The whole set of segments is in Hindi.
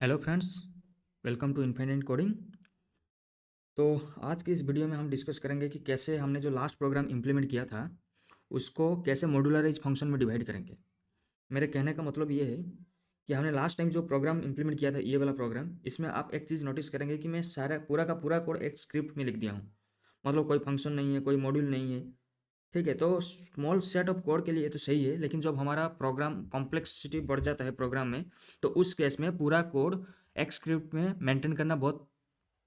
Hello friends, welcome to infinite coding. तो आज की इस वीडियो में हम डिस्कस करेंगे कि कैसे हमने जो लास्ट प्रोग्राम इम्प्लीमेंट किया था उसको कैसे मॉड्यूलराइज फंक्शन में डिवाइड करेंगे। मेरे कहने का मतलब ये है कि हमने लास्ट टाइम जो प्रोग्राम इम्प्लीमेंट किया था, ये वाला प्रोग्राम, इसमें आप एक चीज़ नोटिस करेंगे कि मैं सारा पूरा का पूरा कोड एक स्क्रिप्ट में लिख दिया हूँ। मतलब कोई फंक्शन नहीं है, कोई मॉड्यूल नहीं है। ठीक है, तो स्मॉल सेट ऑफ कोड के लिए तो सही है, लेकिन जब हमारा प्रोग्राम कॉम्प्लेक्सिटी बढ़ जाता है प्रोग्राम में, तो उस केस में पूरा कोड एक स्क्रिप्ट में मेंटेन करना बहुत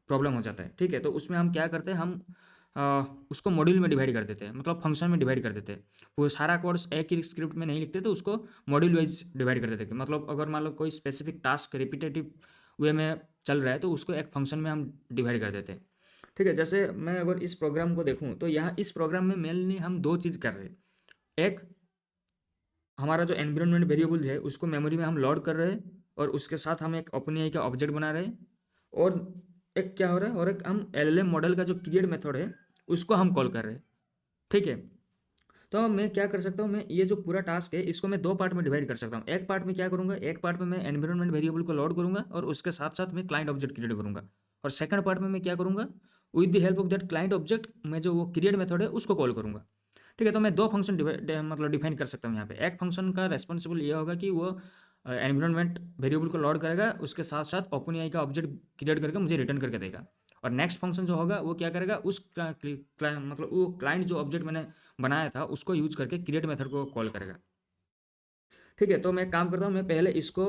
प्रॉब्लम हो जाता है। ठीक है, तो उसमें हम क्या करते हैं, हम उसको मॉड्यूल में डिवाइड कर देते हैं, मतलब फंक्शन में डिवाइड कर देते हैं। वो सारा कोर्स एक ही स्क्रिप्ट में नहीं लिखते, तो उसको मॉड्यूल वाइज डिवाइड कर देते हैं। मतलब अगर मान लो कोई स्पेसिफिक टास्क रिपीटेटिव वे में चल रहा है, तो उसको एक फंक्शन में हम डिवाइड कर देते हैं। ठीक है, जैसे मैं अगर इस प्रोग्राम को देखूँ, तो यहाँ इस प्रोग्राम में मेनली हम दो चीज़ कर रहे हैं। एक, हमारा जो एनवायरनमेंट वेरिएबल है उसको मेमोरी में हम लोड कर रहे हैं, और उसके साथ हम एक ओपन एआई का ऑब्जेक्ट बना रहे हैं। और एक क्या हो रहा है, और एक हम एलएलएम मॉडल का जो क्रिएट मेथड है उसको हम कॉल कर रहे हैं। ठीक है, तो मैं क्या कर सकता हूँ, मैं ये जो पूरा टास्क है इसको मैं दो पार्ट में डिवाइड कर सकता हूँ। एक पार्ट में क्या करूँगा, एक पार्ट में मैं एनवायरनमेंट वेरिएबल को लोड करूँगा और उसके साथ साथ मैं क्लाइंट ऑब्जेक्ट क्रिएट करूँगा। और सेकंड पार्ट में मैं क्या करूँगा, with the help of that client object मैं जो वो क्रिएट मेथड है उसको कॉल करूँगा। ठीक है, तो मैं दो फंक्शन मतलब डिफाइन कर सकता हूँ यहाँ पे। एक फंक्शन का रेस्पॉन्सिबल ये होगा कि वो एनवायरनमेंट वेरिएबल को लोड करेगा, उसके साथ साथ ओपन एआई का ऑब्जेक्ट क्रिएट करके मुझे रिटर्न करके देगा। और नेक्स्ट फंक्शन जो होगा वो क्या करेगा, मतलब वो क्लाइंट जो ऑब्जेक्ट मैंने बनाया था उसको यूज करके क्रिएट मेथड को कॉल करेगा। ठीक है, तो मैं काम करता हूँ, मैं पहले इसको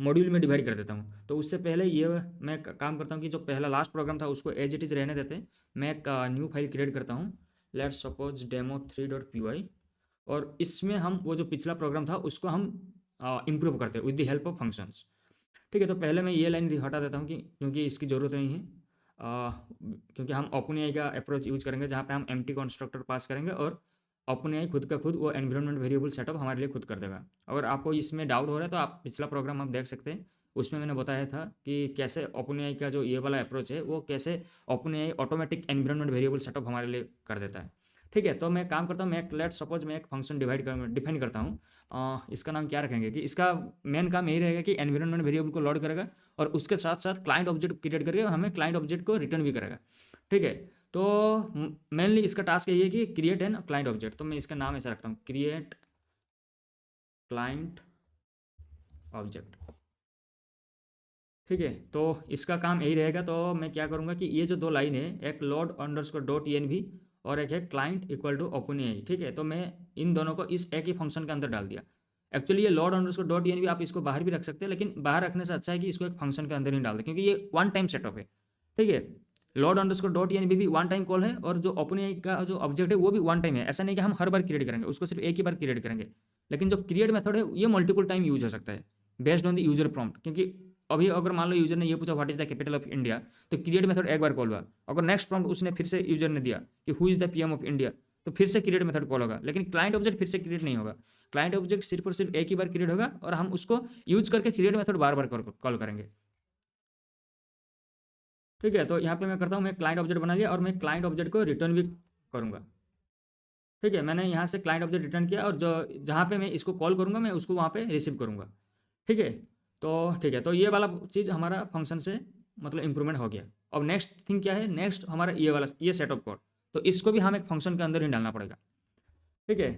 मॉड्यूल में डिवाइड कर देता हूँ। तो उससे पहले ये मैं काम करता हूँ कि जो पहला लास्ट प्रोग्राम था उसको एज इट इज़ रहने देते हैं। मैं एक न्यू फाइल क्रिएट करता हूँ, लेट्स सपोज demo3.py। और इसमें हम वो जो पिछला प्रोग्राम था उसको हम इम्प्रूव करते हैं with the help of functions. ठीक है, तो पहले मैं ये लाइन हटा देता हूँ कि क्योंकि इसकी ज़रूरत नहीं है। क्योंकि हम ओपन का अप्रोच यूज करेंगे जहाँ पे हम एम्प्टी कंस्ट्रक्टर पास करेंगे, और ओपन खुद का खुद वो एनवायरनमेंट वेरिएबल सेटअप हमारे लिए खुद कर देगा। अगर आपको इसमें डाउट हो रहा है तो आप पिछला प्रोग्राम आप देख सकते हैं। उसमें मैंने बताया था कि कैसे ओपन का जो ये वाला अप्रोच है वो कैसे open automatic environment variable setup हमारे लिए कर देता है। ठीक है, तो मैं काम करता हूँ, मैं एक लेट सपोज मैं एक फंक्शन डिफाइन करता हूँ। इसका नाम क्या रखेंगे कि इसका मेन काम यही रहेगा कि एनवायरनमेंट वेरिएबल को लोड करेगा, और उसके साथ साथ क्लाइंट ऑब्जेक्ट क्रिएट करके हमें क्लाइंट ऑब्जेक्ट को रिटर्न भी करेगा। ठीक है, तो मेनली इसका टास्क यही है कि क्रिएट एन क्लाइंट ऑब्जेक्ट। तो मैं इसका नाम ऐसा रखता हूँ, क्रिएट क्लाइंट ऑब्जेक्ट। ठीक है, तो इसका काम यही रहेगा। तो मैं क्या करूँगा कि ये जो दो लाइन है, एक लोड अंडरस्कोर डॉट env और एक है client equal to OpenAI. ठीक है, तो मैं इन दोनों को इस एक ही फंक्शन के अंदर डाल दिया। एक्चुअली ये लोड अंडरस्कोर डॉट env आप इसको बाहर भी रख सकते हैं, लेकिन बाहर रखने से अच्छा है कि इसको एक फंक्शन के अंदर ही डाल दें, क्योंकि ये वन टाइम सेटअप है। ठीक है, लोड अंडरस्कोर डॉट env भी वन टाइम कॉल है, और जो ओपन एआई का जो ऑब्जेक्ट है वो भी वन टाइम है। ऐसा नहीं कि हम हर बार क्रिएट करेंगे, उसको सिर्फ एक ही बार क्रिएट करेंगे। लेकिन जो क्रिएट मेथड है ये मल्टीपल टाइम यूज हो सकता है based on the user prompt. क्योंकि अभी अगर मान लो यूजर ने ये पूछा what is the capital of India, तो क्रिएट मेथड एक बार कॉल हुआ। अगर नेक्स्ट प्रॉम्प्ट उसने फिर से यूजर ने दिया कि who is the PM of India, तो फिर से क्रिएट मेथड कॉल होगा, लेकिन क्लाइंट ऑब्जेक्ट फिर से क्रिएट नहीं होगा। क्लाइंट ऑब्जेक्ट सिर्फ और सिर्फ एक ही बार क्रिएट होगा, और हम उसको यूज करके क्रिएट मेथड बार बार कॉल करेंगे। ठीक है, तो यहाँ पे मैं करता हूँ, मैं क्लाइंट ऑब्जेक्ट बना लिया और मैं क्लाइंट ऑब्जेक्ट को रिटर्न भी करूँगा। ठीक है, मैंने यहाँ से क्लाइंट ऑब्जेक्ट रिटर्न किया, और जो जहाँ पे मैं इसको कॉल करूँगा मैं उसको वहाँ पे रिसीव करूँगा। ठीक है, तो ठीक है, तो ये वाला चीज़ हमारा फंक्शन से मतलब इंप्रूवमेंट हो गया। अब नेक्स्ट थिंग क्या है, नेक्स्ट हमारा ये वाला ये सेट ऑफ कोड, तो इसको भी हम एक फंक्शन के अंदर ही डालना पड़ेगा। ठीक है,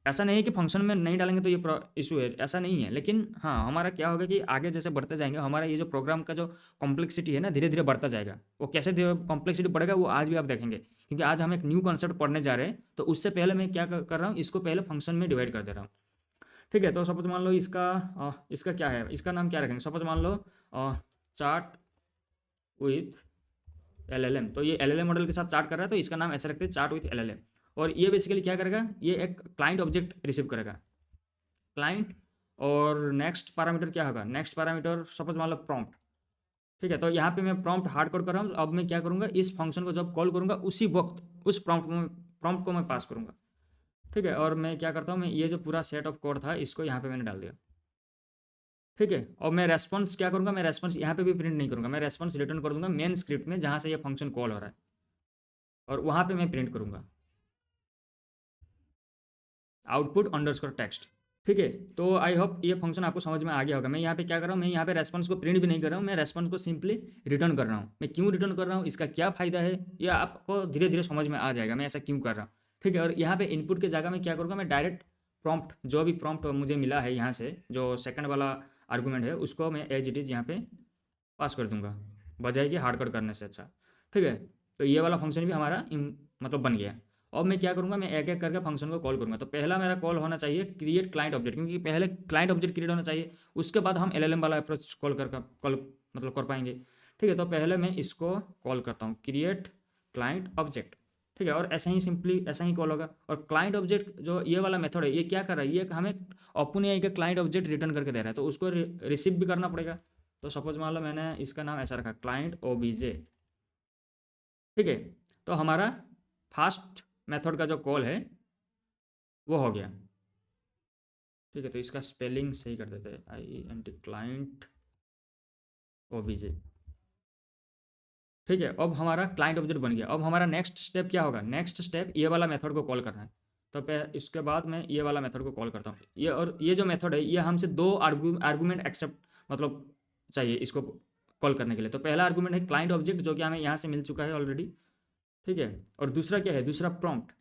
ऐसा नहीं है कि फंक्शन में नहीं डालेंगे तो ये इशू है, ऐसा नहीं है। लेकिन हाँ, हमारा क्या होगा कि आगे जैसे बढ़ते जाएंगे हमारा ये जो प्रोग्राम का जो कॉम्प्लेक्सिटी है ना, धीरे धीरे बढ़ता जाएगा। वो कैसे कॉम्प्लेक्सिटी बढ़ेगा वो आज भी आप देखेंगे, क्योंकि आज हम एक न्यू कॉन्सेप्ट पढ़ने जा रहे हैं। तो उससे पहले मैं क्या कर रहा हूँ, इसको पहले फंक्शन में डिवाइड कर दे रहा हूँ। ठीक है, तो सपोज मान लो इसका क्या है, इसका नाम क्या रखेंगे। सपोज मान लो चार्ट विथ एलएलएम। तो ये एलएलएम मॉडल के साथ चार्ट कर रहा है, तो इसका नाम ऐसे रखते हैं, चार्ट विथ एलएलएम। और ये बेसिकली क्या करेगा, ये एक क्लाइंट ऑब्जेक्ट रिसीव करेगा, क्लाइंट। और नेक्स्ट पैरामीटर क्या होगा, नेक्स्ट पैरामीटर सपोज मान लो प्रॉम्प्ट। ठीक है, तो यहाँ पे मैं प्रॉम्प्ट हार्ड कोड कर रहा हूँ। अब मैं क्या करूँगा, इस फंक्शन को जब कॉल करूँगा उसी वक्त उस प्रॉम्प्ट को मैं पास करूँगा। ठीक है, और मैं क्या करता हूँ, मैं ये जो पूरा सेट ऑफ कोड था इसको यहाँ पे मैंने डाल दिया। ठीक है, और मैं रेस्पॉन्स क्या करूँगा, मैं रेस्पॉन्स यहाँ पे भी प्रिंट नहीं करूँगा, मैं रेस्पॉन्स रिटर्न कर दूंगा मेन स्क्रिप्ट में जहाँ से ये फंक्शन कॉल हो रहा है, और वहाँ पे मैं प्रिंट करूँगा आउटपुट अंडरस्कोर टेक्स्ट। ठीक है। तो आई होप ये फंक्शन आपको समझ में आ गया होगा। मैं यहाँ पे क्या कर रहा हूँ, मैं यहाँ पे रेस्पॉन्स को प्रिंट भी नहीं कर रहा हूँ, मैं रेस्पॉन्स को सिंपली रिटर्न कर रहा हूँ। मैं क्यों रिटर्न कर रहा हूँ, इसका क्या फ़ायदा है, ये आपको धीरे धीरे समझ में आ जाएगा मैं ऐसा क्यों कर रहा हूँ। ठीक है। और यहाँ पे इनपुट की जगह मैं क्या करूँगा, मैं डायरेक्ट प्रॉम्प्ट, जो भी प्रॉम्प्ट मुझे मिला है यहाँ से, जो सेकंड वाला आर्गूमेंट है, उसको मैं एज इट इज़ यहाँ पे पास कर दूंगा, बजाय कि हार्ड कोड करने से। अच्छा, ठीक है। तो ये वाला फंक्शन भी हमारा मतलब बन गया। अब मैं क्या करूँगा, मैं एक एक करके फंक्शन को कॉल करूँगा। तो पहला मेरा कॉल होना चाहिए क्रिएट क्लाइंट ऑब्जेक्ट, क्योंकि पहले क्लाइंट ऑब्जेक्ट क्रिएट होना चाहिए, उसके बाद हम एलएलएम वाला अप्रोच कॉल मतलब कर पाएंगे। ठीक है। तो पहले मैं इसको कॉल करता हूँ क्रिएट क्लाइंट ऑब्जेक्ट। ठीक है। और ऐसा ही सिंपली ऐसा ही कॉल होगा। और क्लाइंट ऑब्जेक्ट जो ये वाला मेथड है, ये क्या कर रहा है, ये हमें ओपन एआई का क्लाइंट ऑब्जेक्ट रिटर्न करके दे रहा है, तो उसको रिसीव भी करना पड़ेगा। तो सपोज मान लो मैंने इसका नाम ऐसा रखा क्लाइंट ओबीजे। ठीक है। तो हमारा फास्ट मेथड का जो कॉल है वो हो गया। ठीक है। तो इसका स्पेलिंग सही कर देते हैं, IENT क्लाइंट ओबीजे। ठीक है। अब हमारा क्लाइंट ऑब्जेक्ट बन गया। अब हमारा नेक्स्ट स्टेप क्या होगा, नेक्स्ट स्टेप ये वाला मेथड को कॉल करना है। तो इसके बाद मैं ये वाला मेथड को कॉल करता हूँ। ये और ये जो मेथड है, ये हमसे दो आर्गूमेंट एक्सेप्ट मतलब चाहिए इसको कॉल करने के लिए। तो पहला आर्गूमेंट है क्लाइंट ऑब्जेक्ट, जो कि हमें यहाँ से मिल चुका है ऑलरेडी। ठीक है। और दूसरा क्या है, दूसरा प्रॉम्प्ट।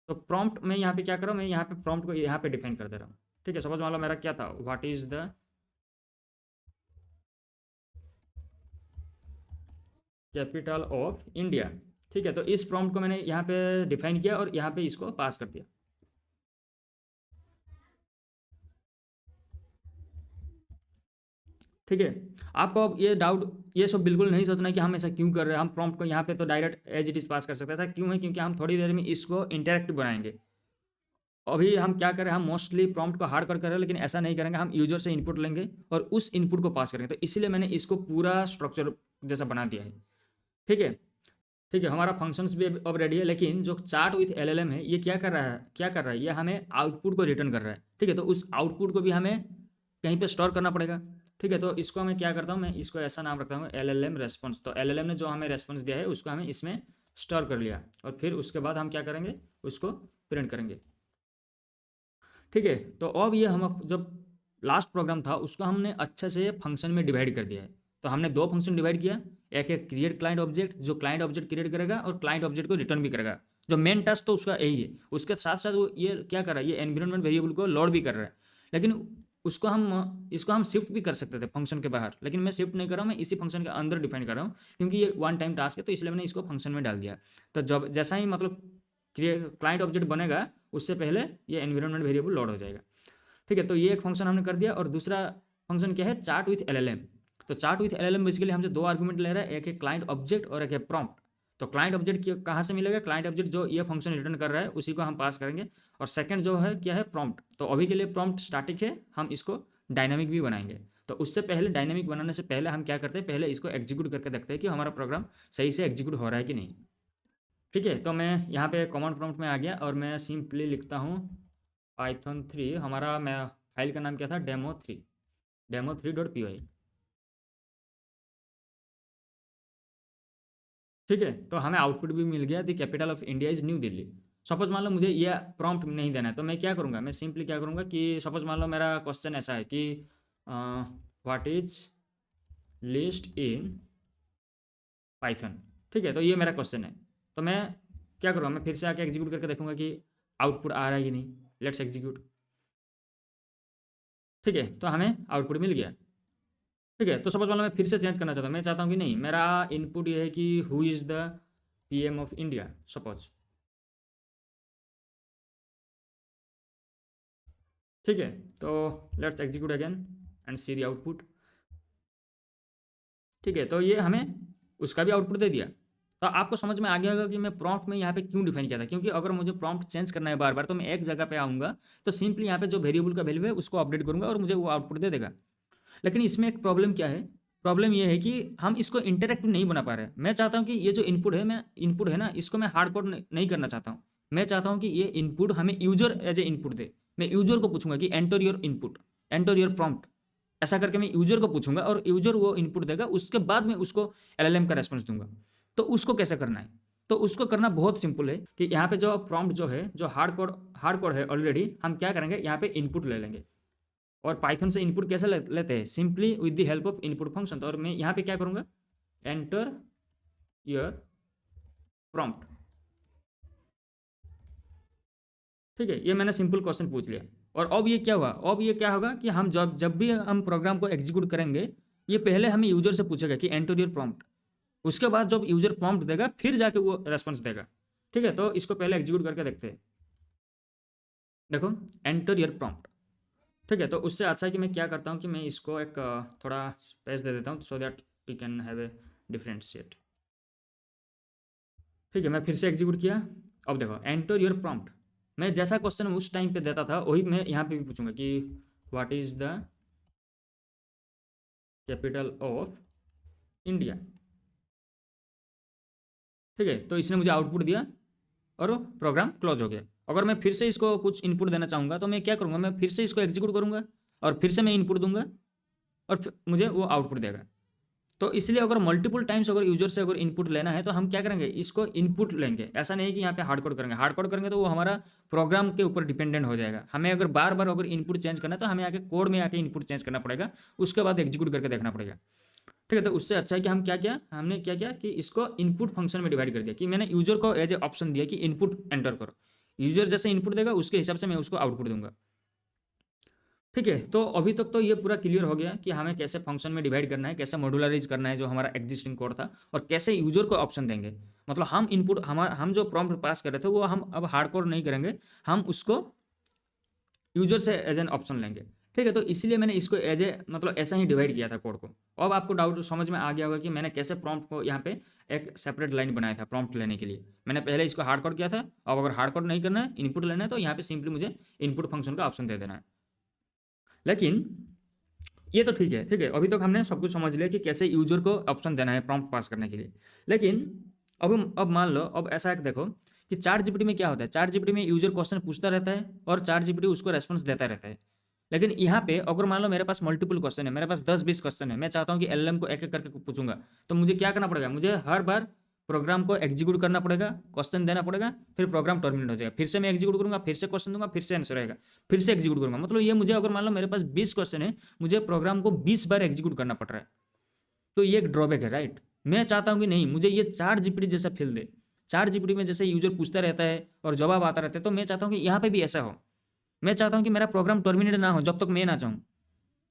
तो प्रॉम्प्ट में यहाँ पे क्या कर रहा हूँ, मैं यहाँ पे प्रॉम्प्ट को यहाँ पे डिफाइन कर दे रहा हूँ। ठीक है। सपोज मान लो मेरा क्या था, what is the capital of India. ठीक है। तो इस प्रॉम्प्ट को मैंने यहाँ पे डिफाइन किया और यहाँ पे इसको पास कर दिया। ठीक है। आपको अब ये डाउट, ये सब बिल्कुल नहीं सोचना है कि हम ऐसा क्यों कर रहे हैं। हम प्रॉम्प्ट को यहाँ पे तो direct as it is pass कर सकते हैं। ऐसा क्यों है, क्योंकि हम थोड़ी देर में इसको इंटरेक्टिव बनाएंगे। अभी हम क्या करें, हम मोस्टली प्रॉम्प्ट को हार्ड कर रहे हैं, लेकिन ऐसा नहीं करेंगे। हम यूजर से इनपुट लेंगे और उस इनपुट को पास करेंगे। तो इसलिए मैंने इसको पूरा स्ट्रक्चर जैसा बना दिया है। ठीक है। ठीक है। हमारा फंक्शंस भी अब रेडी है, लेकिन जो चार्ट विथ एलएलएम है, ये क्या कर रहा है, क्या कर रहा है, ये हमें आउटपुट को रिटर्न कर रहा है। ठीक है। तो उस आउटपुट को भी हमें कहीं पे स्टोर करना पड़ेगा। ठीक है। तो इसको मैं क्या करता हूँ, मैं इसको ऐसा नाम रखता हूँ एलएलएम रेस्पॉन्स। तो एलएलएम ने जो हमें रेस्पॉन्स दिया है, उसको हमें इसमें स्टोर कर लिया, और फिर उसके बाद हम क्या करेंगे, उसको प्रिंट करेंगे। ठीक है। तो अब ये हम जब लास्ट प्रोग्राम था, उसको हमने अच्छे से फंक्शन में डिवाइड कर दिया है। तो हमने दो फंक्शन डिवाइड किया, एक एक क्रिएट क्लाइंट ऑब्जेक्ट, जो क्लाइंट ऑब्जेक्ट क्रिएट करेगा और क्लाइंट ऑब्जेक्ट को रिटर्न भी करेगा। जो मेन टास्क तो उसका यही है। उसके साथ साथ वो ये क्या कर रहा है, ये एनवायरनमेंट वेरिएबल को लोड भी कर रहा है। लेकिन उसको हम इसको हम शिफ्ट भी कर सकते थे फंक्शन के बाहर, लेकिन मैं शिफ्ट नहीं कर रहा हूँ, मैं इसी फंक्शन के अंदर डिफाइन कर रहा हूँ, क्योंकि ये वन टाइम टास्क है। तो इसलिए मैंने इसको फंक्शन में डाल दिया। तो जब जैसा ही मतलब क्लाइंट ऑब्जेक्ट बनेगा, उससे पहले ये एनवायरनमेंट वेरिएबल लोड हो जाएगा। ठीक है। तो ये एक फंक्शन हमने कर दिया। और दूसरा फंक्शन क्या है, चार्ट विथ एलएलएम। तो चार्ट विथ एलएलएम बेसिकली हमसे दो आर्गुमेंट ले रहा है, एक है क्लाइंट ऑब्जेक्ट और एक है प्रॉम्प्ट। तो क्लाइंट ऑब्जेक्ट कहाँ से मिलेगा, क्लाइंट ऑब्जेक्ट जो ये फंक्शन रिटर्न कर रहा है उसी को हम पास करेंगे। और सेकंड जो है क्या है, प्रॉम्प्ट। तो अभी के लिए प्रॉम्प्ट स्टैटिक है, हम इसको डायनामिक भी बनाएंगे। तो उससे पहले, डायनामिक बनाने से पहले हम क्या करते हैं, पहले इसको एग्जीक्यूट करके देखते हैं कि हमारा प्रोग्राम सही से एग्जीक्यूट हो रहा है कि नहीं। ठीक है। तो मैं यहाँ पे कमांड प्रॉम्प्ट में आ गया और मैं सिंपली लिखता हूँ python3। हमारा मैं फाइल का नाम क्या था, demo3, demo3.py। ठीक है। तो हमें आउटपुट भी मिल गया, the capital of India is new Delhi. Suppose मान लो मुझे ये प्रॉम्प्ट नहीं देना है, तो मैं क्या करूँगा, मैं सिंपली क्या करूँगा कि सपोज मान लो मेरा क्वेश्चन ऐसा है कि what is list in Python. ठीक है। तो ये मेरा क्वेश्चन है। तो मैं क्या करूँगा, मैं फिर से आके एग्जीक्यूट करके देखूंगा कि आउटपुट आ रहा है कि नहीं। Let's execute. ठीक है। तो हमें आउटपुट मिल गया। ठीक है। तो सपोज मान लो मैं फिर से चेंज करना चाहता हूँ, मैं चाहता हूँ कि नहीं, मेरा इनपुट ये है कि who is the PM of India suppose. ठीक है। तो let's execute again and see the output. ठीक है। तो ये हमें उसका भी आउटपुट दे दिया। तो आपको समझ में आ गया होगा कि मैं प्रॉम्प्ट में यहाँ पे क्यों डिफाइन किया था, क्योंकि अगर मुझे प्रॉम्प्ट चेंज करना है बार बार, तो मैं एक जगह पे आऊँगा, तो सिंपली यहाँ पे जो वेरिएबल का वैल्यू है उसको अपडेट करूँगा और मुझे वो आउटपुट दे देगा। लेकिन इसमें एक प्रॉब्लम क्या है, प्रॉब्लम ये है कि हम इसको इंटरेक्टिव नहीं बना पा रहे हैं। मैं चाहता हूँ कि ये जो इनपुट है ना, इसको मैं हार्ड कोड नहीं करना चाहता हूँ। मैं चाहता हूँ कि ये इनपुट हमें यूजर एज ए इनपुट दे। मैं यूजर को पूछूंगा कि enter your input, enter your prompt, ऐसा करके मैं यूजर को पूछूंगा और यूजर वो इनपुट देगा, उसके बाद मैं उसको LLM का रेस्पॉन्स दूंगा। तो उसको कैसे करना है, तो उसको करना बहुत सिंपल है कि यहाँ पे जो प्रॉम्प्ट जो है, जो हार्ड कोड है ऑलरेडी, हम क्या करेंगे, यहाँ पे इनपुट ले लेंगे। और पाइथन से इनपुट कैसे लेते हैं, simply with the help of input function. तो और मैं यहाँ पे क्या करूँगा, एंटर योर प्रॉम्प्ट। ठीक है, ये मैंने सिंपल क्वेश्चन पूछ लिया। और अब ये क्या हुआ, अब ये क्या होगा कि हम जब भी हम प्रोग्राम को एग्जीक्यूट करेंगे, ये पहले हमें यूजर से पूछेगा कि एंटर योर प्रॉम्प्ट। उसके बाद जब यूजर प्रॉम्प्ट देगा फिर जाके वो रेस्पॉन्स देगा। ठीक है, तो इसको पहले एग्जीक्यूट करके देखते हैं। देखो, एंटर योर प्रॉम्प्ट। ठीक है, तो उससे अच्छा है कि मैं क्या करता हूँ कि मैं इसको एक थोड़ा स्पेस दे देता हूँ so that we can have a different set. ठीक है, मैं फिर से एग्जीक्यूट किया। अब देखो, एंटर योर प्रॉम्प्ट। मैं जैसा क्वेश्चन उस टाइम पे देता था वही मैं यहाँ पे भी पूछूंगा कि what is the capital of India. ठीक है, तो इसने मुझे आउटपुट दिया और प्रोग्राम क्लोज हो गया। अगर मैं फिर से इसको कुछ इनपुट देना चाहूँगा तो मैं क्या करूँगा, मैं फिर से इसको एग्जीक्यूट करूँगा और फिर से मैं इनपुट दूंगा और मुझे वो आउटपुट देगा। तो इसलिए अगर मल्टीपल टाइम्स अगर यूजर से अगर इनपुट लेना है तो हम क्या करेंगे, इसको इनपुट लेंगे। ऐसा नहीं है कि यहाँ पे हार्ड कोड करेंगे। हार्ड कोड करेंगे तो वो हमारा प्रोग्राम के ऊपर डिपेंडेंट हो जाएगा। हमें अगर बार बार अगर इनपुट चेंज करना है तो हमें आके कोड में आके इनपुट चेंज करना पड़ेगा, उसके बाद एग्जीक्यूट करके देखना पड़ेगा। ठीक है, तो उससे अच्छा है कि हम क्या किया, हमने क्या किया कि इसको इनपुट फंक्शन में डिवाइड कर दिया कि मैंने यूजर को एज ए ऑप्शन दिया कि इनपुट एंटर करो। यूजर जैसे इनपुट देगा उसके हिसाब से मैं उसको आउटपुट दूंगा। ठीक है, तो अभी तक तो ये पूरा क्लियर हो गया कि हमें कैसे फंक्शन में डिवाइड करना है, कैसे मॉड्यूलराइज करना है जो हमारा एग्जिस्टिंग कोड था, और कैसे यूजर को ऑप्शन देंगे। मतलब हम इनपुट हम जो प्रॉम्प्ट पास कर रहे थे वो हम अब हार्ड कोड नहीं करेंगे, हम उसको यूजर से एज एन ऑप्शन लेंगे। ठीक है, तो इसलिए मैंने इसको एज ए मतलब ऐसा ही डिवाइड किया था कोड को। अब आपको डाउट समझ में आ गया होगा कि मैंने कैसे प्रॉम्प्ट को यहाँ पे एक सेपरेट लाइन बनाया था प्रॉम्प्ट लेने के लिए। मैंने पहले इसको हार्ड कोड किया था। अब अगर हार्ड कोड नहीं करना है, इनपुट लेना है, तो यहाँ पे सिंपली मुझे इनपुट फंक्शन का ऑप्शन दे देना है। लेकिन ये तो ठीक है। ठीक है, अभी तक हमने सब कुछ समझ लिया कि कैसे यूजर को ऑप्शन देना है प्रॉम्प्ट पास करने के लिए। लेकिन अब मान लो, अब ऐसा एक देखो कि चार जीपीटी में क्या होता है। चार जीपीटी में यूजर क्वेश्चन पूछता रहता है और चार जीपीटी उसको रेस्पॉन्स देता रहता है। लेकिन यहाँ पे अगर मान लो मेरे पास मल्टीपल क्वेश्चन है, मेरे पास 10-20 क्वेश्चन है, मैं चाहता हूँ कि एलएलएम को एक एक करके पूछूंगा, तो मुझे क्या करना पड़ेगा, मुझे हर बार प्रोग्राम को एग्जीक्यूट करना पड़ेगा, क्वेश्चन देना पड़ेगा, फिर प्रोग्राम टर्मिनेट हो जाएगा, फिर से मैं एग्जीक्यूट करूंगा, फिर से क्वेश्चन दूंगा, फिर से आंसर आएगा, फिर से एग्जीक्यूट करूंगा। मतलब ये मुझे अगर मान लो मेरे पास 20 क्वेश्चन है, मुझे प्रोग्राम को 20 बार एग्जीक्यूट करना पड़ रहा है। तो ये एक ड्रॉबैक है, राइट। मैं चाहता हूँ कि नहीं, मुझे ये चार जीपीटी जैसा फील दे। चार जीपीटी में जैसे यूजर पूछता रहता है और जवाब आता रहता है, तो मैं चाहता हूँ कि यहाँ पे भी ऐसा हो। मैं चाहता हूँ कि मेरा प्रोग्राम टर्मिनेट ना हो जब तक मैं ना चाहूँ।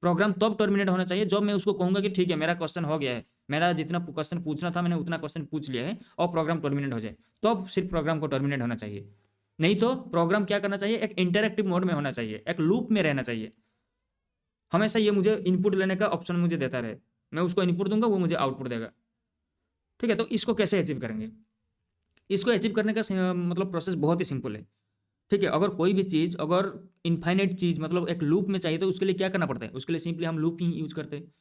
प्रोग्राम तब टर्मिनेट होना चाहिए जब मैं उसको कहूँगा कि ठीक है मेरा क्वेश्चन हो गया है, मेरा जितना क्वेश्चन पूछना था मैंने उतना क्वेश्चन पूछ लिया है, और प्रोग्राम टर्मिनेट हो जाए, तब सिर्फ प्रोग्राम को टर्मिनेट होना चाहिए। नहीं तो प्रोग्राम क्या करना चाहिए, एक इंटरैक्टिव मोड में होना चाहिए, एक लूप में रहना चाहिए। हमेशा ये मुझे इनपुट लेने का ऑप्शन मुझे देता रहे, मैं उसको इनपुट दूंगा, वो मुझे आउटपुट देगा। ठीक है, तो इसको कैसे अचीव करेंगे। इसको अचीव करने का मतलब प्रोसेस बहुत ही सिंपल है। ठीक है, अगर कोई भी चीज़, अगर इनफाइनाइट चीज़ मतलब एक लूप में चाहिए, तो उसके लिए क्या करना पड़ता है, उसके लिए सिंपली हम लूप ही यूज करते हैं,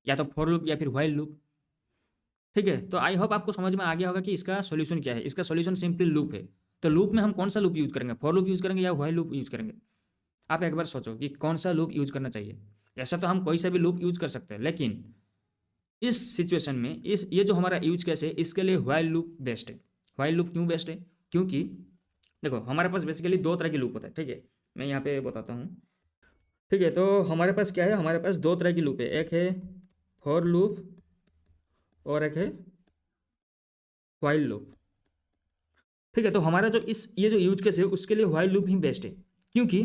या तो फॉर लूप या फिर व्हाइल लूप। ठीक है, तो आई होप आपको समझ में आ गया होगा कि इसका सॉल्यूशन क्या है। इसका सॉल्यूशन सिंपली लूप है। तो लूप में हम कौन सा लूप यूज करेंगे, फॉर लूप यूज करेंगे या व्हाइल लूप यूज करेंगे। आप एक बार सोचो कि कौन सा लूप यूज करना चाहिए। ऐसा तो हम कोई सा भी लूप यूज कर सकते हैं, लेकिन इस सिचुएशन में ये जो हमारा यूज केस है, इसके लिए व्हाइल लूप बेस्ट है। व्हाइल लूप क्यों बेस्ट है, क्योंकि देखो हमारे पास बेसिकली दो तरह की लूप होता है। ठीक है, मैं यहाँ पे बताता हूँ। ठीक है, तो हमारे पास क्या है, हमारे पास दो तरह की लूप है, एक है फॉर लूप और एक है व्हाइल लूप। ठीक है, तो हमारा जो ये जो यूज केस है उसके लिए व्हाइल लूप ही बेस्ट है। क्योंकि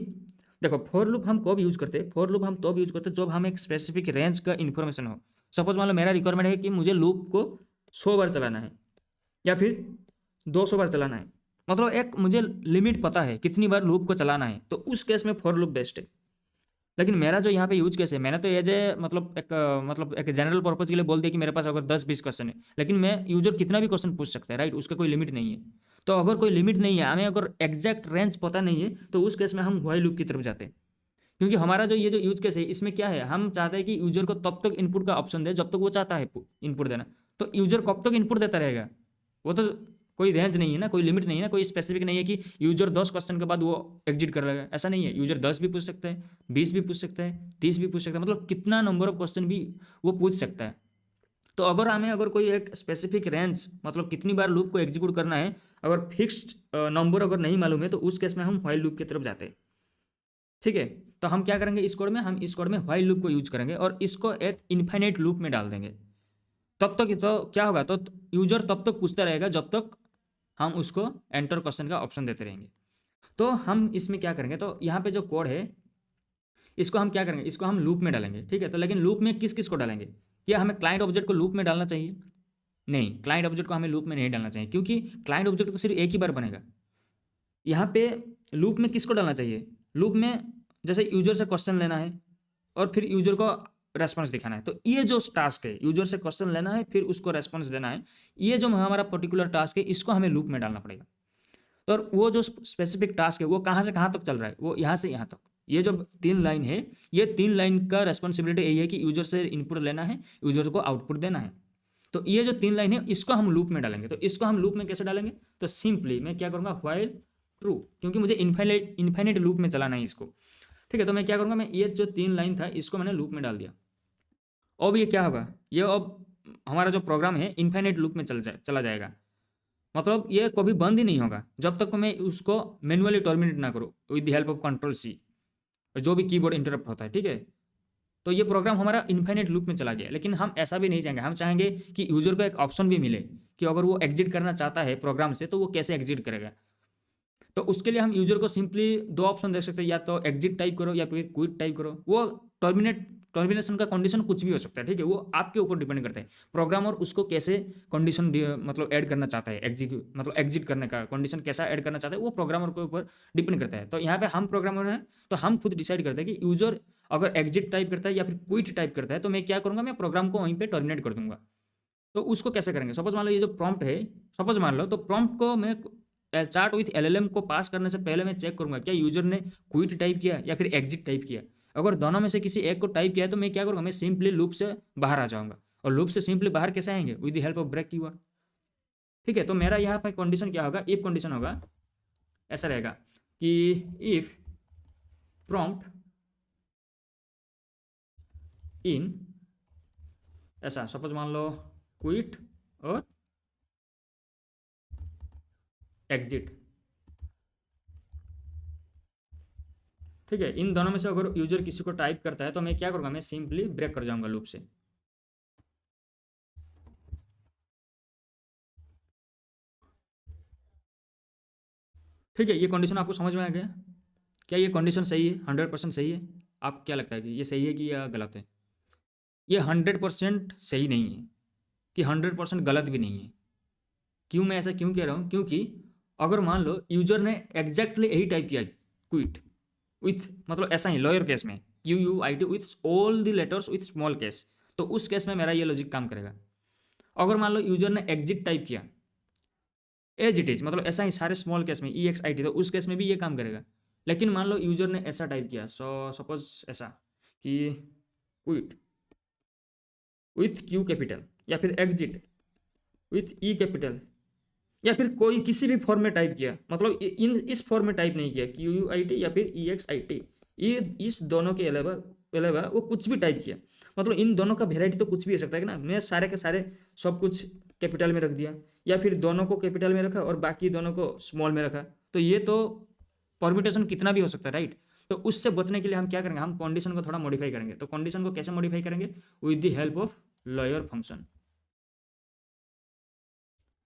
देखो, फॉर लूप हम कब यूज करते हैं, फॉर लूप हम तब यूज करते हैं जब हम एक स्पेसिफिक रेंज का इन्फॉर्मेशन हो। सपोज मान लो मेरा रिक्वायरमेंट है कि मुझे लूप को 100 बार चलाना है या फिर 200 बार चलाना है, मतलब एक मुझे लिमिट पता है कितनी बार लूप को चलाना है, तो उस केस में फॉर लूप बेस्ट है। लेकिन मेरा जो यहाँ पे यूज केस है, मैंने तो एज ए मतलब एक जनरल पर्पज के लिए बोल दिया कि मेरे पास अगर 10-20 क्वेश्चन है, लेकिन मैं यूजर कितना भी क्वेश्चन पूछ सकता है, राइट, उसका कोई लिमिट नहीं है। तो अगर कोई लिमिट नहीं है, हमें अगर एग्जैक्ट रेंज पता नहीं है, तो उस केस में हम व्हाइल लूप की तरफ जाते हैं। क्योंकि हमारा जो ये जो यूज केस है, इसमें क्या है, हम चाहते हैं कि यूजर को तब तक इनपुट का ऑप्शन दे जब तक वो चाहता है इनपुट देना। तो यूजर कब तक इनपुट देता रहेगा, वो तो कोई रेंज नहीं है ना, कोई लिमिट नहीं है ना, कोई स्पेसिफिक नहीं है कि यूजर 10 क्वेश्चन के बाद वो एग्जिट कर लेगा। ऐसा नहीं है, यूजर 10 भी पूछ सकता है, 20 भी पूछ सकता है, 30 भी पूछ सकता है, मतलब कितना नंबर ऑफ क्वेश्चन भी वो पूछ सकता है। तो अगर हमें अगर कोई एक स्पेसिफिक रेंज मतलब कितनी बार लूप को एग्जीक्यूट करना है, अगर फिक्स्ड नंबर अगर नहीं मालूम है तो उस केस में हम व्हाइल लूप की तरफ जाते हैं। ठीक है, तो हम क्या करेंगे इस कोड में, हम इस कोड में व्हाइल लूप को यूज करेंगे और इसको एक इन्फाइनाइट लूप में डाल देंगे। तब तक तो क्या होगा, तो यूजर तब तक पूछता रहेगा जब तक हम उसको एंटर क्वेश्चन का ऑप्शन देते रहेंगे। तो हम इसमें क्या करेंगे, तो यहाँ पे जो कोड है इसको हम क्या करेंगे, इसको हम लूप में डालेंगे। ठीक है, तो लेकिन लूप में किस किस को डालेंगे, क्या हमें क्लाइंट ऑब्जेक्ट को लूप में डालना चाहिए? नहीं, क्लाइंट ऑब्जेक्ट को हमें लूप में नहीं डालना चाहिए, क्योंकि क्लाइंट ऑब्जेक्ट तो सिर्फ एक ही बार बनेगा। यहाँ पे लूप में किसको डालना चाहिए, लूप में जैसे यूजर से क्वेश्चन लेना है और फिर यूजर को रेस्पॉन्स दिखाना है। तो ये जो टास्क है, यूजर से क्वेश्चन लेना है फिर उसको रेस्पॉन्स देना है, ये जो हमारा पर्टिकुलर टास्क है इसको हमें लूप में डालना पड़ेगा। तो और वो जो स्पेसिफिक टास्क है वो कहाँ से कहाँ तक चल रहा है, वो यहाँ से यहाँ तक। ये जो 3 लाइन है, ये 3 लाइन का रेस्पॉन्सिबिलिटी यही है कि यूजर से इनपुट लेना है, यूजर को आउटपुट देना है। तो ये जो 3 लाइन है इसको हम लूप में डालेंगे। तो इसको हम लूप में कैसे डालेंगे, तो सिंपली मैं क्या करूँगा, व्हाइल ट्रू, क्योंकि मुझे इन्फाइनाइट लूप में चलाना है इसको। ठीक है, तो मैं क्या करूँगा, मैं ये जो 3 लाइन था इसको मैंने लूप में डाल दिया। अब ये क्या होगा, ये अब हमारा जो प्रोग्राम है इन्फाइनाइट लूप में चला जाएगा। मतलब ये कभी बंद ही नहीं होगा जब तक मैं उसको मैन्युअली टर्मिनेट ना करूँ with the help of control C, जो भी कीबोर्ड इंटरप्ट होता है। ठीक है, तो ये प्रोग्राम हमारा इन्फाइनाइट लूप में चला गया। लेकिन हम ऐसा भी नहीं चाहेंगे, हम चाहेंगे कि यूजर को एक ऑप्शन भी मिले कि अगर वो एग्जिट करना चाहता है प्रोग्राम से तो वो कैसे एग्जिट करेगा। तो उसके लिए हम यूजर को सिंपली 2 ऑप्शन दे सकते हैं, या तो एग्जिट टाइप करो या फिर क्विट टाइप करो। वो टर्मिनेशन का कंडीशन कुछ भी हो सकता है। ठीक है, वो आपके ऊपर डिपेंड करता है प्रोग्रामर उसको कैसे कंडीशन मतलब ऐड करना चाहता है, एग्जिट करने का कंडीशन कैसा ऐड करना चाहता है, वो प्रोग्रामर के ऊपर डिपेंड करता है। तो यहाँ पे हम प्रोग्रामर हैं तो हम खुद डिसाइड करते हैं कि यूजर अगर एग्जिट टाइप करता है या फिर क्विट टाइप करता है तो मैं क्या करूँगा, मैं प्रोग्राम को वहीं पर टर्मिनेट कर दूंगा। तो उसको कैसे करेंगे, सपोज मान लो ये जो प्रॉम्प्ट है, सपोज मान लो, तो प्रॉम्प्ट को मैं चार्ट विथ एलएलएम को पास करने से पहले मैं चेक करूंगा क्या यूजर ने क्विट टाइप किया या फिर एग्जिट टाइप किया। अगर दोनों में से किसी एक को टाइप किया है तो मैं क्या करूंगा, मैं सिंपली लूप से बाहर आ जाऊंगा। और लूप से सिंपली बाहर कैसे आएंगे, with the help of break keyword. ठीक है, तो मेरा यहाँ पर कंडीशन क्या होगा, इफ कंडीशन होगा, ऐसा रहेगा कि इफ प्रॉम्प्ट इन, ऐसा सपोज मान लो क्विट और एग्जिट। ठीक है, इन दोनों में से अगर यूजर किसी को टाइप करता है तो मैं क्या करूंगा, मैं सिंपली ब्रेक कर जाऊंगा लूप से। ठीक है, ये कंडीशन आपको समझ में आ गया, क्या ये कंडीशन सही है, 100% सही है? आपको क्या लगता है कि ये सही है कि या गलत है? ये 100% सही नहीं है कि 100% गलत भी नहीं है। क्यों, मैं ऐसा क्यों कह रहा हूँ, क्योंकि अगर मान लो यूजर ने एग्जैक्टली यही टाइप किया क्विट विथ मतलब ऐसा ही लोअर केस में QUIT with all the letters with small case, तो उस केस में मेरा ये लॉजिक काम करेगा। अगर मान लो यूजर ने एग्जिट टाइप किया एज इट इज मतलब ऐसा ही सारे स्मॉल केस में EXIT, तो उस केस में भी ये काम करेगा। लेकिन मान लो यूजर ने ऐसा टाइप किया, सपोज ऐसा कि क्विट विथ Q कैपिटल या फिर एग्जिट विथ E कैपिटल, या फिर कोई किसी भी फॉर्म में टाइप किया, मतलब इस फॉर्म में टाइप नहीं किया QUIT या फिर EXIT, ये इस दोनों के अलावा वो कुछ भी टाइप किया, मतलब इन दोनों का वेराइटी तो कुछ भी हो सकता है कि ना। मैं सारे के सारे सब कुछ कैपिटल में रख दिया या फिर दोनों को कैपिटल में रखा और बाकी दोनों को स्मॉल में रखा, तो ये तो परम्यूटेशन कितना भी हो सकता है, राइट। तो उससे बचने के लिए हम क्या करेंगे, हम कंडीशन को थोड़ा मॉडिफाई करेंगे। तो कंडीशन को कैसे मॉडिफाई करेंगे, with the help of lower function.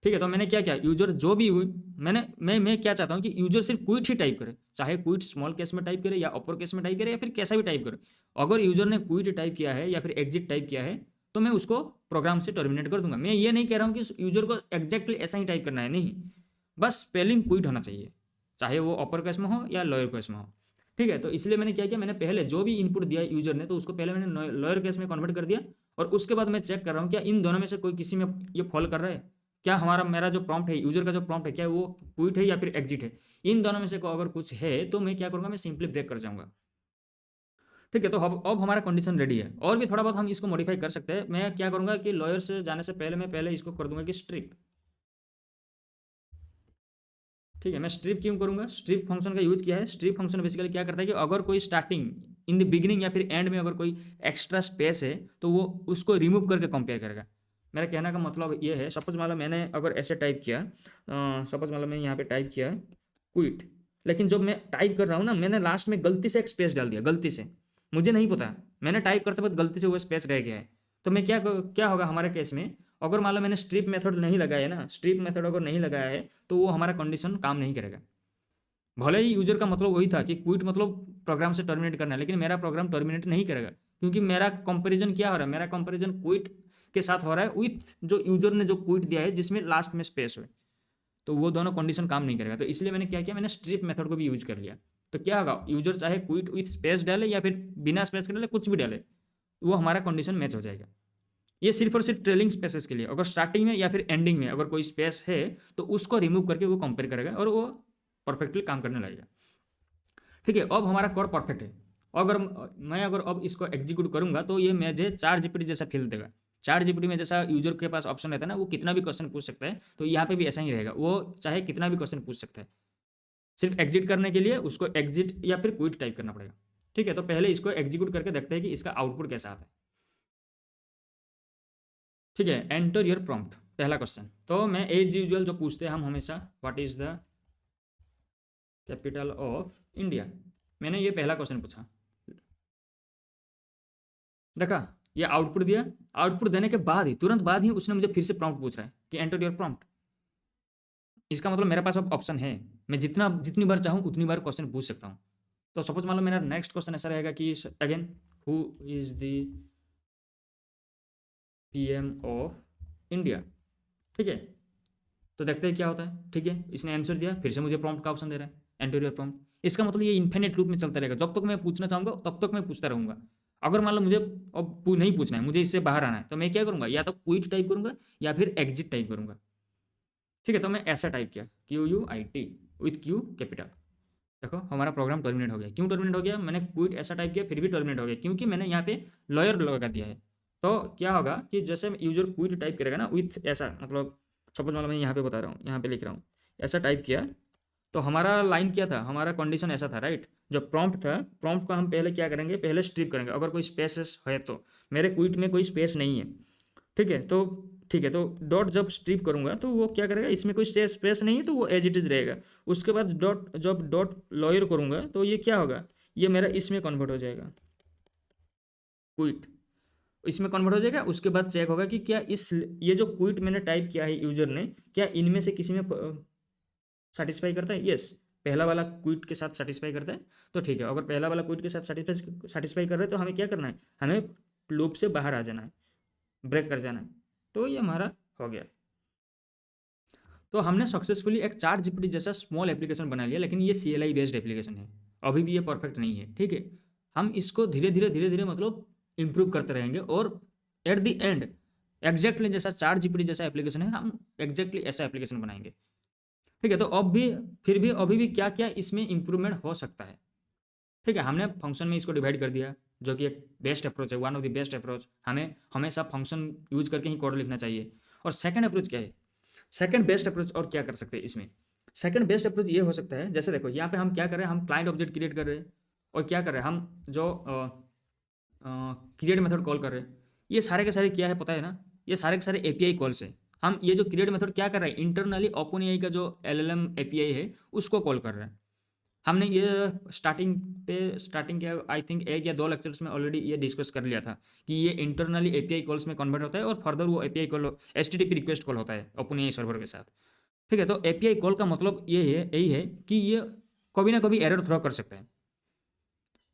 ठीक है, तो मैंने क्या किया, यूजर जो भी मैं क्या चाहता हूँ कि यूजर सिर्फ क्विट ही टाइप करे, चाहे क्विट स्मॉल केस में टाइप करे या अपर केस में टाइप करे या फिर कैसा भी टाइप करे। अगर यूजर ने क्विट टाइप किया है या फिर एग्जिट टाइप किया है तो मैं उसको प्रोग्राम से टर्मिनेट कर दूंगा। मैं ये नहीं कह रहा हूँ कि यूजर को एग्जैक्टली ऐसा ही टाइप करना है, नहीं, बस स्पेलिंग क्विट होना चाहिए, चाहे वो अपर केस में हो या लोअर केस में हो। ठीक है, तो इसलिए मैंने क्या किया, मैंने पहले जो भी इनपुट दिया यूजर ने तो उसको पहले मैंने लोअर केस में कन्वर्ट कर दिया, और उसके बाद मैं चेक कर रहा हूँ क्या इन दोनों में से कोई किसी में ये फॉलो कर रहा है, क्या मेरा जो प्रॉम्प्ट है, यूजर का जो प्रॉम्प्ट है, क्या वो क्विट है या फिर एग्जिट है। इन दोनों में से को अगर कुछ है तो मैं क्या करूँगा, मैं सिंपली ब्रेक कर जाऊँगा। ठीक है, तो अब हमारा कंडीशन रेडी है। और भी थोड़ा बहुत हम इसको मॉडिफाई कर सकते हैं। मैं क्या करूँगा कि लॉयर से जाने से पहले मैं पहले इसको कर दूंगा कि स्ट्रिप। ठीक है, मैं स्ट्रिप क्यों करूँगा, स्ट्रिप फंक्शन का यूज किया है। स्ट्रिप फंक्शन बेसिकली क्या करता है कि अगर कोई स्टार्टिंग इन द बिगिनिंग या फिर एंड में अगर कोई एक्स्ट्रा स्पेस है तो वो उसको रिमूव करके कंपेयर करेगा। मेरा कहने का मतलब ये है, सपोज मान लो मैंने अगर ऐसे टाइप किया, सपोज मान लो मैंने यहाँ पे टाइप किया क्विट, लेकिन जब मैं टाइप कर रहा हूँ ना, मैंने लास्ट में गलती से एक स्पेस डाल दिया, गलती से, मुझे नहीं पता, मैंने टाइप करते वक्त गलती से वो स्पेस रह गया है, तो मैं क्या होगा हमारे केस में, अगर मान लो मैंने स्ट्रिप मेथड नहीं लगाया ना, स्ट्रिप मेथड अगर नहीं लगाया है तो वो हमारा कंडीशन काम नहीं करेगा। भले ही यूजर का मतलब वही था कि क्विट मतलब प्रोग्राम से टर्मिनेट करना है, लेकिन मेरा प्रोग्राम टर्मिनेट नहीं करेगा, क्योंकि मेरा कंपैरिजन क्या हो रहा है, मेरा कंपैरिजन क्विट के साथ हो रहा है विथ जो यूजर ने जो क्विट दिया है जिसमें लास्ट में स्पेस हो, तो वो दोनों कंडीशन काम नहीं करेगा। तो इसलिए मैंने क्या किया, मैंने स्ट्रिप मेथड को भी यूज कर लिया। तो क्या होगा, यूजर चाहे क्विट विथ स्पेस डाले या फिर बिना स्पेस के डाले, कुछ भी डाले, वो हमारा कंडीशन मैच हो जाएगा। ये सिर्फ और सिर्फ ट्रेलिंग स्पेसेस के लिए, अगर स्टार्टिंग में या फिर एंडिंग में अगर कोई स्पेस है तो उसको रिमूव करके वो कंपेयर करेगा और वो परफेक्टली काम करने लगेगा। ठीक है, अब हमारा कोड परफेक्ट है। अगर मैं अब इसको एग्जीक्यूट करूंगा तो ये मुझे चार जीपीटी जैसा फील देगा। चार जीपीटी में जैसा यूजर के पास ऑप्शन रहता है ना, वो कितना भी क्वेश्चन पूछ सकता है, तो यहाँ पे भी ऐसा ही रहेगा, वो चाहे कितना भी क्वेश्चन पूछ सकता है, सिर्फ एग्जिट करने के लिए उसको एग्जिट या फिर क्विट टाइप करना पड़ेगा। ठीक है, तो पहले इसको एग्जीक्यूट करके देखते हैं कि इसका आउटपुट कैसा आता है। ठीक है, एंटर योर प्रॉम्प्ट, पहला क्वेश्चन। तो मैं एज यूजुअल जो पूछते हैं हम हमेशा, what is the capital of India, मैंने ये पहला क्वेश्चन पूछा, देखा ये आउटपुट दिया। आउटपुट देने के बाद ही, तुरंत बाद ही उसने मुझे फिर से प्रॉम्प्ट पूछ रहा है कि एंटर योर प्रॉम्प्ट। इसका मतलब मेरे पास अब ऑप्शन है, मैं जितनी बार चाहूँ उतनी बार क्वेश्चन पूछ सकता हूँ। तो सपोज मान लो मेरा नेक्स्ट क्वेश्चन ऐसा रहेगा कि again, who is the PM of India. ठीक है, तो देखते हैं क्या होता है। ठीक है, इसने आंसर दिया, फिर से मुझे प्रॉम्प्ट का ऑप्शन दे रहा है, एंटर योर प्रॉम्प्ट। इसका मतलब ये इन्फिनिट लूप में चलता रहेगा, जब तक मैं पूछना चाहूंगा तब तक मैं पूछता रहूंगा। अगर मान लो मुझे अब नहीं पूछना है, मुझे इससे बाहर आना है, तो मैं क्या करूंगा, या तो क्विट टाइप करूंगा या फिर एग्जिट टाइप करूंगा। ठीक है, तो मैं ऐसा टाइप किया, QUIT विथ क्यू कैपिटल। देखो हमारा प्रोग्राम टर्मिनेट हो गया। क्यों टर्मिनेट हो गया, मैंने क्विट ऐसा टाइप किया फिर भी टर्मिनेट हो गया, क्योंकि मैंने यहाँ पे लॉयर लगा दिया है। तो क्या होगा कि जैसे यूजर क्विट टाइप करेगा ना विथ ऐसा, मतलब सपोज मतलब मैं यहाँ पे बता रहा हूँ, यहाँ पे लिख रहा हूँ, ऐसा टाइप किया, तो हमारा लाइन क्या था, हमारा कंडीशन ऐसा था, राइट। जो प्रॉम्प्ट था, प्रॉम्प्ट को हम पहले क्या करेंगे, पहले स्ट्रिप करेंगे, अगर कोई स्पेसेस है तो। मेरे क्विट में कोई स्पेस नहीं है। ठीक है, तो डॉट जब स्ट्रिप करूंगा तो वो क्या करेगा, इसमें कोई स्पेस नहीं है तो वो एज इट इज रहेगा। उसके बाद डॉट जब डॉट लॉयर करूंगा तो ये क्या होगा, ये मेरा इसमें कन्वर्ट हो जाएगा, क्विट इसमें कन्वर्ट हो जाएगा। उसके बाद चेक होगा कि क्या ये जो क्विट मैंने टाइप किया है यूजर ने, क्या इनमें से किसी में सेटिस्फाई करता है। यस, पहला वाला क्विट के साथ सेटिस्फाई करता है, तो ठीक है। अगर पहला वाला क्विट के साथ सेटिस्फाई कर रहे हैं तो हमें क्या करना है, हमें लूप से बाहर आ जाना है, ब्रेक कर जाना है। तो ये हमारा हो गया। तो हमने सक्सेसफुली एक चार्ट जीपीटी जैसा स्मॉल एप्लीकेशन बना लिया, लेकिन ये CLI बेस्ड एप्लीकेशन है, अभी भी ये परफेक्ट नहीं है। ठीक है, हम इसको धीरे धीरे मतलब इम्प्रूव करते रहेंगे, और एट द एंड एग्जैक्टली जैसा चार्ट जीपीटी जैसा एप्लीकेशन है, हम एग्जैक्टली ऐसा एप्लीकेशन बनाएंगे। ठीक है, तो अब भी फिर भी अभी भी क्या क्या इसमें इंप्रूवमेंट हो सकता है। ठीक है, हमने फंक्शन में इसको डिवाइड कर दिया, जो कि एक बेस्ट अप्रोच है, one of the best approach. हमें हमेशा फंक्शन यूज करके ही कोड लिखना चाहिए। और सेकंड अप्रोच क्या है, सेकंड बेस्ट अप्रोच और क्या कर सकते हैं इसमें, सेकंड बेस्ट अप्रोच ये हो सकता है, जैसे देखो यहाँ पे हम क्या कर रहे हैं, हम क्लाइंट ऑब्जेक्ट क्रिएट कर रहे हैं, और क्या कर रहे हैं, हम जो क्रिएट मेथड कॉल कर रहे हैं, ये सारे के सारे क्या है पता है ना, ये सारे के सारे API कॉल्स हैं। हम ये जो क्रिएट मेथड क्या कर रहे हैं, इंटरनली OpenAI का जो LLM API है उसको कॉल कर रहे हैं। हमने ये स्टार्टिंग के आई थिंक 1 या 2 लेक्चर्स में ऑलरेडी ये डिस्कस कर लिया था कि ये इंटरनली API कॉल्स में कन्वर्ट होता है, और फर्दर वो API call HTTP request call होता है OpenAI सर्वर के साथ। ठीक है, तो API कॉल का मतलब ये है, यही है कि ये कभी ना कभी एरर थ्रो कर सकता है।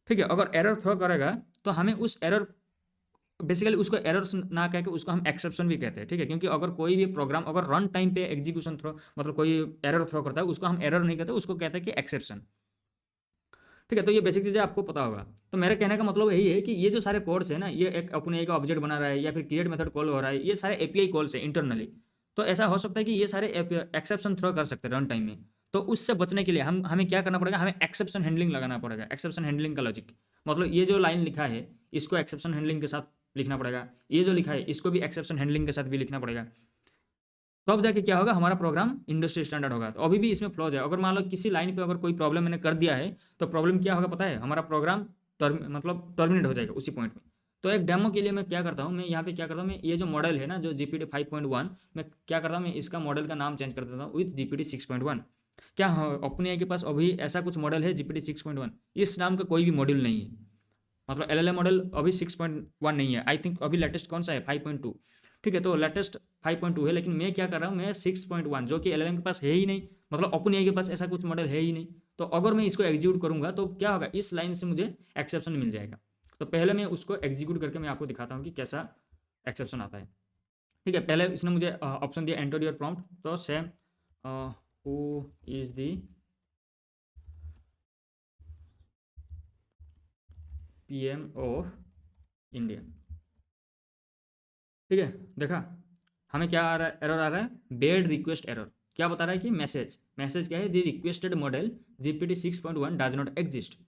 ठीक है, अगर एरर थ्रो करेगा तो हमें उस एरर, बेसिकली उसको एरर ना कह के उसको हम एक्सेप्शन भी कहते हैं। ठीक है, क्योंकि अगर कोई भी प्रोग्राम अगर रन टाइम पे एग्जीक्यूशन थ्रो मतलब कोई एरर थ्रो करता है, उसको हम एरर नहीं कहते, उसको कहते हैं कि एक्सेप्शन। ठीक है, तो ये बेसिक चीज़ें आपको पता होगा। तो मेरे कहने का मतलब यही है कि ये जो सारे कोड्स है ना, ये एक अपने का ऑब्जेक्ट बना रहा है या फिर क्रिएट मेथड कॉल हो रहा है, ये सारे API कॉल्स है इंटरनली। तो ऐसा हो सकता है कि ये सारे एक्सेप्शन थ्रो कर सकते हैं रन टाइम में। तो उससे बचने के लिए हमें क्या करना पड़ेगा, हमें एक्सेप्शन हैंडलिंग लगाना पड़ेगा। एक्सेप्शन हैंडलिंग का लॉजिक मतलब ये जो लाइन लिखा है इसको एक्सेप्शन हैंडलिंग के साथ लिखना पड़ेगा, ये जो लिखा है इसको भी एक्सेप्शन हैंडलिंग के साथ भी लिखना पड़ेगा। तो अब जाके क्या होगा, हमारा प्रोग्राम इंडस्ट्री स्टैंडर्ड होगा। तो अभी भी इसमें फ्लॉज है, अगर मान लो किसी लाइन पे अगर कोई प्रॉब्लम मैंने कर दिया है तो प्रॉब्लम क्या होगा पता है, हमारा प्रोग्राम मतलब टर्मिनेट हो जाएगा उसी पॉइंट में। तो एक डेमो के लिए मैं क्या करता हूँ, मैं यहाँ पे क्या करता हूँ, मैं ये जो मॉडल है ना जो GPT 5.1, मैं क्या करता हूँ, मैं इसका मॉडल का नाम चेंज कर देता हूँ विथ GPT 6.1। क्या OpenAI के पास अभी ऐसा कुछ मॉडल है GPT 6.1? इस नाम का कोई भी मॉड्यूल नहीं है, मतलब LLM मॉडल अभी 6.1 नहीं है। आई थिंक अभी लेटेस्ट कौन सा है, 5.2। ठीक है, तो लेटेस्ट 5.2 है, लेकिन मैं क्या कर रहा हूँ, मैं 6.1 जो कि LLM के पास है ही नहीं, मतलब OpenAI के पास ऐसा कुछ मॉडल है ही नहीं। तो अगर मैं इसको एग्जीक्यूट करूंगा तो क्या होगा, इस लाइन से मुझे एक्सेप्शन मिल जाएगा। तो पहले मैं उसको एग्जीक्यूट करके मैं आपको दिखाता हूँ कि कैसा एक्सेप्शन आता है। ठीक है, पहले इसने मुझे ऑप्शन दिया एंटर योर प्रॉम्प्ट, तो same who is the PM of India. ठीक है, देखा हमें क्या आ रहा है, एरर आ रहा है, बेड रिक्वेस्ट एरर। क्या बता रहा है कि मैसेज क्या है, the requested model GPT 6.1 does not exist.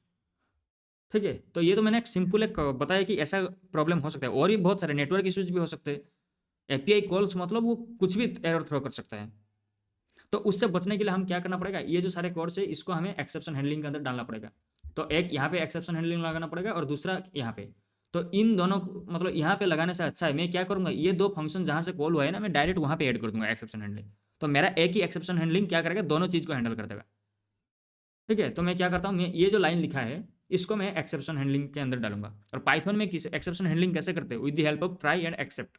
ठीक है, तो ये तो मैंने एक सिंपल एक बताया कि ऐसा प्रॉब्लम हो सकता है, और भी बहुत सारे नेटवर्क इश्यूज भी हो सकते हैं। API कॉल्स मतलब वो कुछ भी एरर थ्रो कर सकता है। तो उससे बचने के लिए हम क्या करना पड़ेगा, ये जो सारे कोड्स है इसको हमें एक्सेप्शन हैंडलिंग के अंदर डालना पड़ेगा। तो एक यहाँ पे एक्सेप्शन हैंडलिंग लगाना पड़ेगा और दूसरा यहाँ पे। तो इन दोनों मतलब यहाँ पे लगाने से अच्छा है, मैं क्या करूँगा, ये दो फंक्शन जहाँ से कॉल हुआ है ना, मैं डायरेक्ट वहाँ पे ऐड कर दूंगा एक्सेप्शन हैंडलिंग। तो मेरा एक ही एक्सेप्शन हैंडलिंग क्या करेगा, दोनों चीज़ को हैंडल कर देगा। ठीक है, तो मैं क्या करता हूँ, मैं ये जो लाइन लिखा है इसको मैं एक्सेप्शन हैंडलिंग के अंदर डालूंगा। और पाइथन में किस एक्सेप्शन हैंडलिंग कैसे करते हैं, with the help of try and except.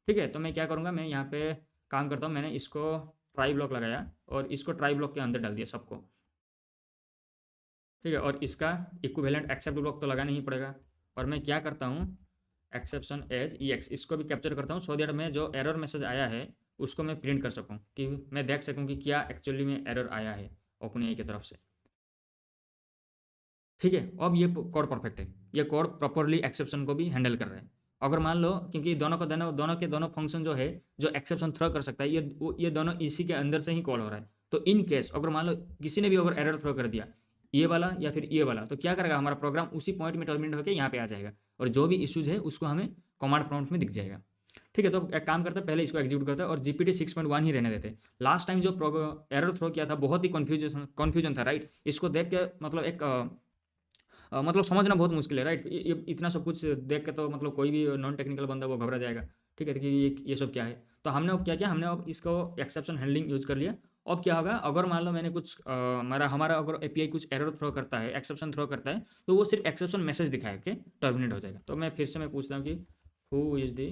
ठीक है, तो मैं क्या करूँगा, मैं यहाँ पे काम करता हूँ, मैंने इसको ट्राई ब्लॉक लगाया और इसको ट्राई ब्लॉक के अंदर डाल दिया सबको। ठीक है, और इसका इक्विवेलेंट एक्सेप्ट ब्लॉक तो लगाना ही पड़ेगा। और मैं क्या करता हूँ, एक्सेप्शन एज EX इसको भी कैप्चर करता हूँ, सो दैट मैं जो एरर मैसेज आया है उसको मैं प्रिंट कर सकूँ, कि मैं देख सकूँ कि क्या एक्चुअली में एरर आया है OpenAI की तरफ से। ठीक है, अब ये कोड परफेक्ट है, ये कोड प्रॉपरली एक्सेप्शन को भी हैंडल कर रहे हैं। अगर मान लो, क्योंकि दोनों फंक्शन जो है जो एक्सेप्शन थ्रो कर सकता है, ये दोनों इसी के अंदर से ही कॉल हो रहा है। तो इन केस अगर मान लो किसी ने भी अगर एरर थ्रो कर दिया, ये वाला या फिर ये वाला, तो क्या करेगा, हमारा प्रोग्राम उसी पॉइंट में टर्मिनेट होकर यहाँ पे आ जाएगा, और जो भी इश्यूज है उसको हमें कमांड प्रॉम्प्ट में दिख जाएगा। ठीक है, तो एक काम करते हैं, पहले इसको एग्जीक्यूट करते हैं और GPT 6.1 ही रहने देते हैं। लास्ट टाइम जो एरर थ्रो किया था बहुत ही कन्फ्यूजन था, राइट। इसको देख के मतलब एक मतलब समझना बहुत मुश्किल है, राइट। ये इतना सब कुछ देख के तो मतलब कोई भी नॉन टेक्निकल बंदा वो घबरा जाएगा। ठीक है, कि ये सब क्या है। तो हमने अब क्या किया, हमने अब इसको एक्सेप्शन हैंडलिंग यूज कर लिया। अब क्या होगा, अगर मान लो मैंने कुछ हमारा अगर API कुछ एरर थ्रो करता है, एक्सेप्शन थ्रो करता है, तो वो सिर्फ एक्सेप्शन मैसेज दिखाए के टर्मिनेट हो जाएगा। तो मैं फिर से मैं पूछता हूँ कि who is the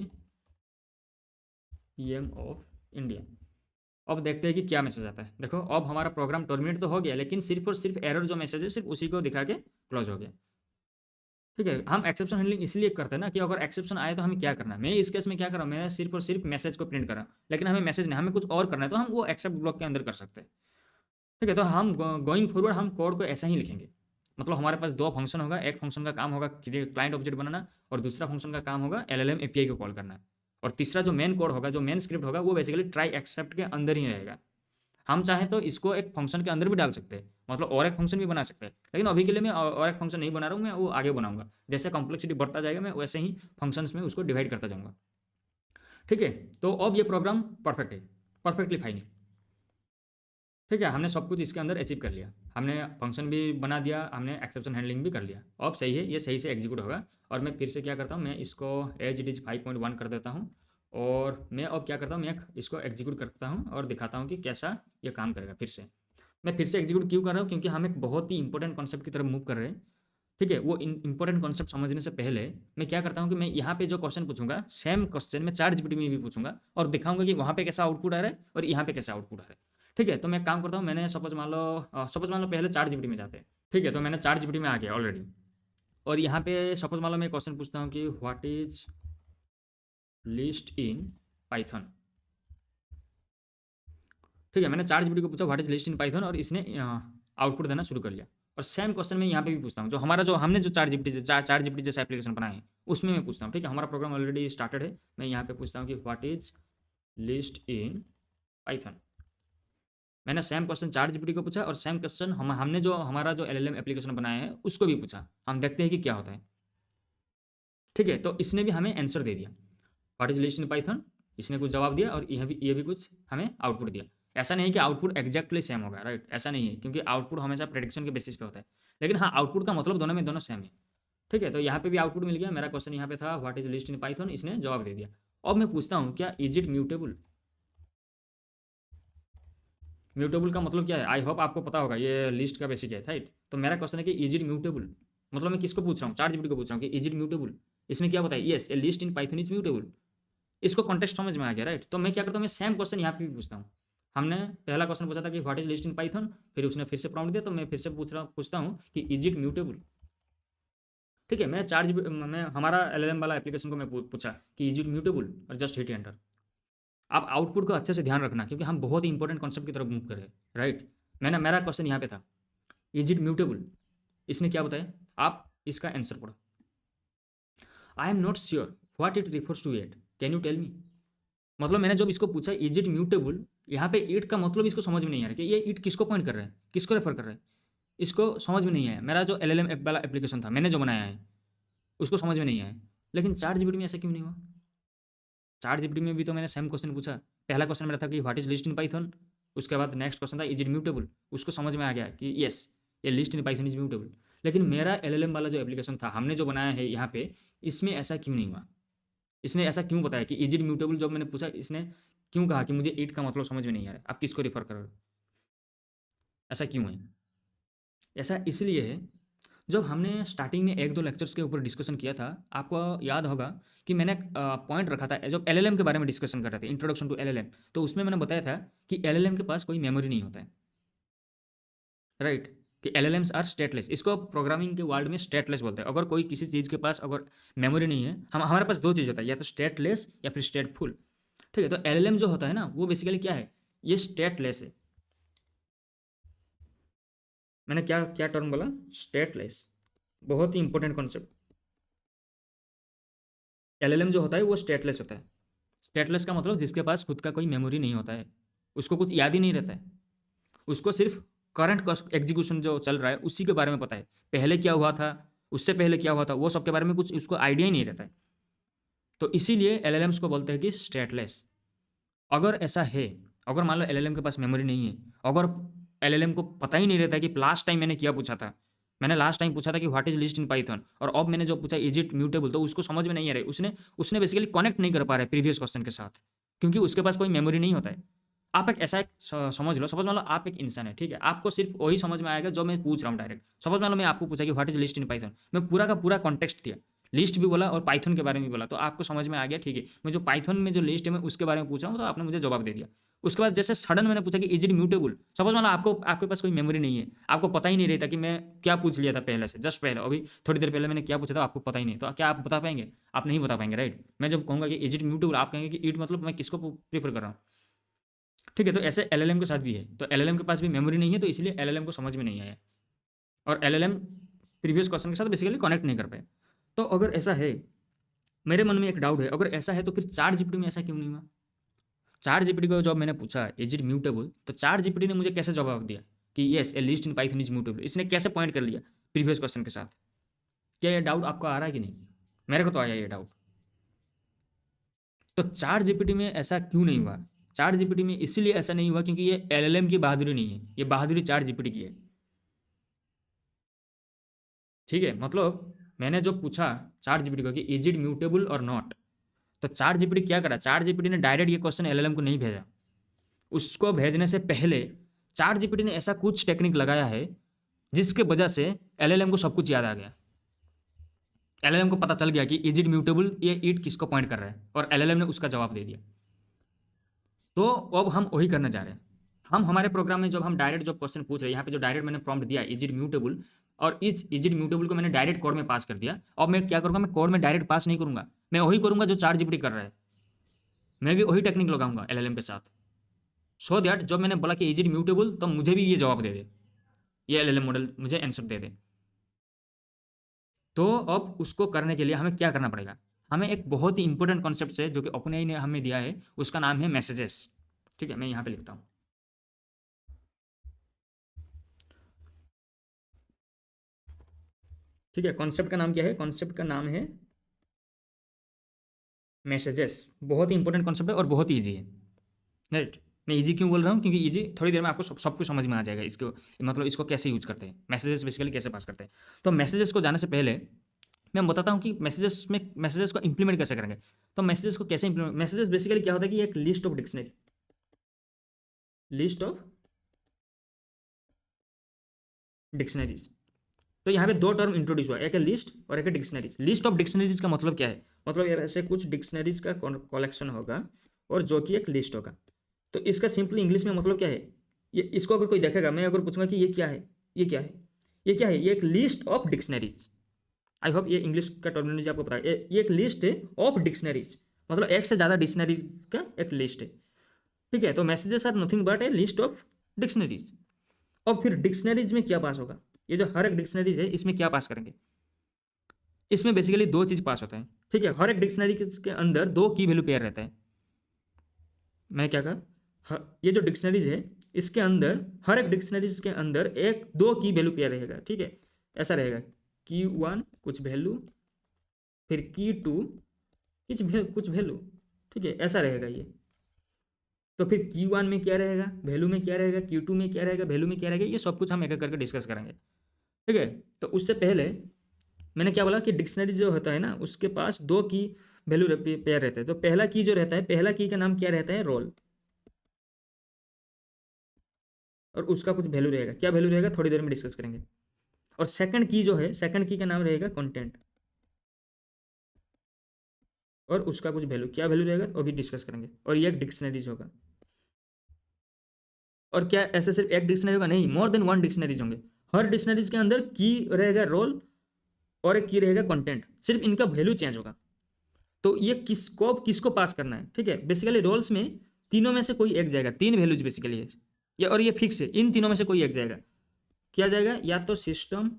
PM of India. अब देखते हैं कि क्या मैसेज आता है। देखो अब हमारा प्रोग्राम टर्मिनेट तो हो गया, लेकिन सिर्फ और सिर्फ एरर जो मैसेज है सिर्फ उसी को दिखा के क्लोज हो गया। ठीक है, हम एक्सेप्शन हैंडलिंग इसलिए करते हैं ना, कि अगर एक्सेप्शन आए तो हमें क्या करना है। मैं इस केस में क्या कर रहा हूँ, मैं सिर्फ और सिर्फ मैसेज को प्रिंट कर रहा हूँ, लेकिन हमें मैसेज नहीं, हमें कुछ और करना है, तो हम वो एक्सेप्ट ब्लॉक के अंदर कर सकते हैं। ठीक है, तो हम गोइंग फॉरवर्ड हम कोड को ऐसा ही लिखेंगे। मतलब हमारे पास दो फंक्शन होगा, एक फंक्शन का काम होगा क्लाइंट ऑब्जेक्ट बनाना, और दूसरा फंक्शन का काम होगा LLM API को कॉल करना। और तीसरा जो मेन कोड होगा, जो मेन स्क्रिप्ट होगा, वो बेसिकली ट्राई एक्सेप्ट के अंदर ही रहेगा। हम चाहें तो इसको एक फंक्शन के अंदर भी डाल सकते हैं, मतलब और एक फंक्शन भी बना सकते हैं, लेकिन अभी के लिए मैं और एक फंक्शन नहीं बना रहा हूँ, मैं वो आगे बनाऊंगा। जैसे कॉम्प्लेक्सिटी बढ़ता जाएगा मैं वैसे ही फंक्शंस में उसको डिवाइड करता जाऊंगा। ठीक है, तो अब ये प्रोग्राम परफेक्ट है, परफेक्टली फाइन है। ठीक है, हमने सब कुछ इसके अंदर अचीव कर लिया, हमने फंक्शन भी बना दिया, हमने एक्सेप्शन हैंडलिंग भी कर लिया। अब सही है, ये सही से एग्जीक्यूट होगा। और मैं फिर से क्या करता हूँ, मैं इसको एज इट इज़ 5.1 कर देता हूँ। और मैं अब क्या करता हूँ, मैं इसको एग्जीक्यूट करता हूँ और दिखाता हूँ कि कैसा ये काम करेगा। फिर से मैं फिर से एग्जीक्यूट क्यों कर रहा हूँ, क्योंकि हम एक बहुत ही इंपॉर्टेंट कॉन्सेप्ट की तरफ मूव कर रहे हैं। ठीक है, वो इंपॉर्टेंट कॉन्सेप्ट समझने से पहले मैं क्या करता हूँ कि मैं यहाँ पे जो क्वेश्चन पूछूंगा, सेम क्वेश्चन मैं ChatGPT में भी पूछूंगा और दिखाऊंगा कि वहाँ पे कैसा आउटपुट आ रहा है और यहाँ पे कैसा आउटपुट आ रहा है। ठीक है, तो मैं काम करता हूँ, मैंने सपोज मान लो पहले ChatGPT में जाते हैं। ठीक है, तो मैंने ChatGPT में आ गया ऑलरेडी। और यहाँ पे सपोज मान लो मैं क्वेश्चन पूछता हूँ कि what is list in Python. ठीक है, मैंने ChatGPT को पूछा what is list in Python, और इसने आउटपुट देना शुरू कर लिया। और सेम क्वेश्चन मैं यहाँ पे भी पूछता हूँ, जो हमारा जो हमने जो ChatGPT जैसे एप्लीकेशन बनाए हैं उसमें मैं पूछता हूँ। ठीक है, हमारा प्रोग्राम ऑलरेडी स्टार्टेड है, मैं यहाँ पे पूछता हूँ कि what is list in Python. मैंने सेम क्वेश्चन ChatGPT को पूछा और सेम क्वेश्चन हमने जो हमारा जो LLM एप्लीकेशन बनाया है उसको भी पूछा। हम देखते हैं कि क्या होता है। ठीक है, तो इसने भी हमें आंसर दे दिया, what is list in Python. इसने कुछ जवाब दिया और ये भी कुछ हमें आउटपुट दिया। ऐसा नहीं है कि आउटपुट एक्जैक्टली सेम होगा, राइट, ऐसा नहीं है, क्योंकि आउटपुट हमेशा प्रेडिक्शन के बेसिस पे होता है। लेकिन हाँ, आउटपुट का मतलब दोनों में दोनों सेम है। ठीक है, तो यहाँ पे भी आउटपुट मिल गया। मेरा क्वेश्चन यहाँ पे था what is list in Python, इसने जवाब दे दिया। अब मैं पूछता हूँ क्या इज इट म्यूटेबल। म्यूटेबल का मतलब क्या है, आई होप आपको पता होगा, ये लिस्ट का बेसिक है, राइट। तो मेरा क्वेश्चन है कि इज इट म्यूटेबल, मतलब मैं किसको पूछ रहा हूँ, ChatGPT को पूछ रहा हूँ कि इज इट म्यूटेबल। इसने क्या बताया, yes A list in Python is mutable. इसको कॉन्टेक्स्ट समझ में आ गया, राइट। तो मैं क्या करता हूँ, मैं सेम क्वेश्चन यहाँ पे भी पूछता हूँ। हमने पहला क्वेश्चन पूछा था कि what is list in Python, फिर उसने फिर से प्रॉम्प्ट दिया, तो मैं फिर से पूछता हूँ कि इज इट म्यूटेबल। ठीक है, मैं मैं हमारा LLM वाला एप्लीकेशन को मैं पूछा कि इज इट म्यूटेबल और जस्ट हिट एंटर। आप आउटपुट का अच्छे से ध्यान रखना क्योंकि हम बहुत ही इंपॉर्टेंट कॉन्सेप्ट की तरफ मूव कर रहे हैं, राइट। मेरा क्वेश्चन यहाँ पे था इज इट म्यूटेबल, इसने क्या बताया, आप इसका आंसर पढ़ो। I am not sure what it refers to it, can you tell me. मतलब मैंने जब इसको पूछा इज इट म्यूटेबल, यहाँ पे इट का मतलब इसको समझ में नहीं आ रहा कि ये इट किसको पॉइंट कर रहा है, किसको रेफर कर रहा है, इसको समझ में नहीं आया। मेरा जो LLM ऐप वाला एप्लीकेशन था, मैंने जो बनाया है, उसको समझ में नहीं आया। लेकिन ChatGPT में ऐसा क्यों नहीं हुआ। ChatGPT में भी तो मैंने सेम क्वेश्चन पूछा। पहला क्वेश्चन मेरा था कि what is list in Python, उसके बाद नेक्स्ट क्वेश्चन था इज इट म्यूटेबल, उसको समझ में आ गया कि यस ये list in Python is mutable. लेकिन मेरा LLM वाला जो एप्लीकेशन था, हमने जो बनाया है यहाँ पे, इसमें ऐसा क्यों नहीं हुआ। इसने ऐसा क्यों बताया कि इज इट म्यूटेबल, जब मैंने पूछा इसने क्यों कहा कि मुझे इट का मतलब समझ में नहीं आ रहा है, आप किसको रिफर कर रहे हो, ऐसा क्यों है। ऐसा इसलिए है, जब हमने स्टार्टिंग में एक दो लेक्चर्स के ऊपर डिस्कशन किया था, आपको याद होगा कि मैंने पॉइंट रखा था जब LLM के बारे में डिस्कशन कर रहे थे, इंट्रोडक्शन टू LLM। तो उसमें मैंने बताया था कि LLM के पास कोई मेमोरी नहीं होता है, राइट। कि LLMs आर स्टेटलेस, इसको प्रोग्रामिंग के वर्ल्ड में स्टेटलेस बोलते हैं। अगर कोई किसी चीज़ के पास अगर मेमोरी नहीं है, हमारे पास दो चीज़ होता है, या तो स्टेटलेस या फिर स्टेटफुल। ठीक है, तो LLM जो होता है ना, वो बेसिकली क्या है, ये स्टेटलेस है। मैंने क्या क्या टर्म बोला, स्टेटलेस, बहुत ही इंपॉर्टेंट कॉन्सेप्ट। LLM जो होता है वो स्टेटलेस होता है। स्टेटलेस का मतलब जिसके पास खुद का कोई मेमोरी नहीं होता है, उसको कुछ याद ही नहीं रहता है, उसको सिर्फ करंट एग्जीक्यूशन जो चल रहा है उसी के बारे में पता है, पहले क्या हुआ था, उससे पहले क्या हुआ था, वो सब के बारे में कुछ उसको आइडिया ही नहीं रहता है। तो इसीलिए LLMs को बोलते हैं कि स्टेटलेस। अगर ऐसा है, अगर मान लो LLM के पास मेमोरी नहीं है, अगर LLM को पता ही नहीं रहता है कि लास्ट टाइम मैंने क्या पूछा था, मैंने लास्ट टाइम पूछा था कि what is list in Python, और अब मैंने जो पूछा इज इट म्यूटेबल, तो उसको समझ में नहीं आ रहा है, उसने उसने बेसिकली कनेक्ट नहीं कर पा रहा है प्रीवियस क्वेश्चन के साथ, क्योंकि उसके पास कोई मेमोरी नहीं होता है। आप एक ऐसा एक समझ लो, सपोज मान लो आप एक इंसान है, ठीक है, आपको सिर्फ वही समझ में आएगा जो मैं पूछ रहा हूँ डायरेक्ट। सपोज मान लो मैं आपको पूछा कि what is list in Python, मैं पूरा का पूरा कॉन्टेक्स्ट दिया, लिस्ट भी बोला और पाइथन के बारे में भी बोला, तो आपको समझ में आ गया, ठीक है। मैं जो पाइथन में जो लिस्ट है मैं उसके बारे में पूछ रहा हूँ, तो आपने मुझे जवाब दे दिया। उसके बाद जैसे सडन मैंने पूछा कि इज इट म्यूटेबल, सपोज मान लो आपके पास कोई मेमोरी नहीं है, आपको पता ही नहीं रहता कि मैं क्या पूछ लिया था पहले से, जस्ट पहले अभी थोड़ी देर पहले मैंने क्या पूछा था, आपको पता ही नहीं, तो क्या आप बता पाएंगे, आप नहीं बता पाएंगे, राइट। मैं जब कहूँगा कि इज इट म्यूटेबल, आप कहेंगे कि इट मतलब मैं किसको प्रीफर कर रहा हूँ। ठीक है, तो ऐसे LLM के साथ भी है, तो LLM के पास भी मेमोरी नहीं है, तो इसलिए LLM को समझ में नहीं आया, और LLM प्रीवियस क्वेश्चन के साथ बेसिकली कनेक्ट नहीं कर पाए। तो अगर ऐसा है, मेरे मन में एक डाउट है, अगर ऐसा है तो फिर ChatGPT में ऐसा क्यों नहीं हुआ। ChatGPT को जब मैंने पूछा इज इट म्यूटेबल, तो ChatGPT ने मुझे कैसे जवाब दिया कि yes A list in Python is mutable, इसने कैसे पॉइंट कर लिया प्रीवियस क्वेश्चन के साथ। क्या ये डाउट आपको आ रहा है कि नहीं, मेरे को तो आया ये डाउट। तो ChatGPT में ऐसा क्यों नहीं हुआ, ChatGPT में इसीलिए ऐसा नहीं हुआ क्योंकि ये LLM की बहादुरी नहीं है, ये बहादुरी ChatGPT की है। ठीक है, मतलब मैंने जो पूछा ChatGPT को कि इज इट म्यूटेबल और नॉट, तो ChatGPT क्या करा, ChatGPT ने डायरेक्ट ये क्वेश्चन LLM को नहीं भेजा। उसको भेजने से पहले ChatGPT ने ऐसा कुछ टेक्निक लगाया है जिसके वजह से LLM को सब कुछ याद आ गया। LLM को पता चल गया कि इज इट म्यूटेबल, ये इट किसको पॉइंट कर रहा है, और LLM ने उसका जवाब दे दिया। तो अब हम वही करने जा रहे हैं। हम हमारे प्रोग्राम में जब हम डायरेक्ट जो क्वेश्चन पूछ रहे हैं, यहाँ पे जो डायरेक्ट मैंने प्रॉम्प्ट दिया इज इट म्यूटेबल, और इज इट म्यूटेबल को मैंने डायरेक्ट कोड में पास कर दिया। अब मैं क्या करूँगा, मैं कोड में डायरेक्ट पास नहीं करूँगा, मैं वही करूँगा जो ChatGPT कर रहा है, मैं भी वही टेक्निक लगाऊंगा LLM के साथ, सो दैट जब मैंने बोला कि इज इट म्यूटेबल तो मुझे भी ये जवाब दे दे, ये LLM मॉडल मुझे आंसर दे दे। तो अब उसको करने के लिए हमें क्या करना पड़ेगा, हमें एक बहुत ही इंपॉर्टेंट कॉन्सेप्ट है जो कि OpenAI ने हमें दिया है, उसका नाम है मैसेजेस। ठीक है, मैं यहाँ पे लिखता हूँ। ठीक है, कॉन्सेप्ट का नाम क्या है, कॉन्सेप्ट का नाम है मैसेजेस। बहुत ही इंपॉर्टेंट कॉन्सेप्ट है और बहुत ही ईजी है, राइट। मैं इजी क्यों बोल रहा हूँ, क्योंकि इजी थोड़ी देर में आपको सब कुछ समझ में आ जाएगा, इसको मतलब इसको कैसे यूज करते हैं, मैसेजेस बेसिकली कैसे पास करते हैं। तो मैसेजेस को जाने से पहले मैं बताता हूँ कि मैसेजेस को इंप्लीमेंट कैसे करेंगे। तो मैसेजेस को कैसे इंप्लीमेंट, मैसेजेस बेसिकली क्या होता है कि एक लिस्ट ऑफ डिक्शनरीज। तो यहाँ पे दो टर्म इंट्रोड्यूस हुआ, एक है लिस्ट और एक है डिक्शनरीज। लिस्ट ऑफ डिक्शनरीज का मतलब क्या है, मतलब यार ऐसे कुछ डिक्शनरीज का कलेक्शन होगा और जो कि एक लिस्ट होगा। तो इसका सिंपली इंग्लिश में मतलब क्या है, ये इसको अगर कोई देखेगा, मैं अगर पूछूंगा कि ये क्या है, ये क्या है, ये क्या है, ये एक list of dictionaries. I hope ये इंग्लिश का टर्मिनोलॉजी आपको पता है। ये एक लिस्ट है ऑफ डिक्शनरीज, मतलब एक से ज़्यादा डिक्शनरी का एक लिस्ट है। ठीक है, तो messages are nothing but a list of dictionaries. और फिर डिक्शनरीज में क्या पास होगा, ये जो हर एक डिक्शनरीज है इसमें क्या पास करेंगे, इसमें बेसिकली दो चीज़ पास होता है। ठीक है, हर एक डिक्शनरी के अंदर दो की वैल्यू पेयर रहता है। मैंने क्या कहा, ये जो डिक्शनरीज है इसके अंदर, हर एक डिक्शनरीज के अंदर एक दो की वैल्यू पेयर रहेगा। ठीक है, ऐसा रहेगा Q1 कुछ वैल्यू, फिर Q2 कुछ वैल्यू। ठीक है, ऐसा रहेगा ये। तो फिर Q1 में क्या रहेगा, वैल्यू में क्या रहेगा, Q2 में क्या रहेगा, वैल्यू में क्या रहेगा, ये सब कुछ हम एक एक करके डिस्कस करेंगे। ठीक है, तो उससे पहले मैंने क्या बोला कि डिक्शनरी जो होता है ना, उसके पास दो की वैल्यू पेयर रहते हैं। तो पहला की जो रहता है, पहला की का नाम क्या रहता है, रोल, और उसका कुछ वैल्यू रहेगा। क्या वैल्यू रहेगा, थोड़ी देर में डिस्कस करेंगे। और सेकंड की जो है, सेकंड की का नाम रहेगा कंटेंट, और उसका कुछ वैल्यू, क्या वैल्यू रहेगा वो भी डिस्कस करेंगे। और ये एक डिक्शनरीज होगा। और क्या ऐसे सिर्फ एक डिक्शनरी होगा, नहीं, मोर देन वन डिक्शनरीज होंगे। हर डिक्शनरीज के अंदर की रहेगा रोल और एक की रहेगा कंटेंट, सिर्फ इनका वैल्यू चेंज होगा। तो ये किसको पास करना है। ठीक है, बेसिकली रोल्स में तीनों में से कोई एक जाएगा, तीन वैल्यूज बेसिकली है ये, और ये फिक्स है, इन तीनों में से कोई एक जाएगा। क्या जाएगा, या तो सिस्टम,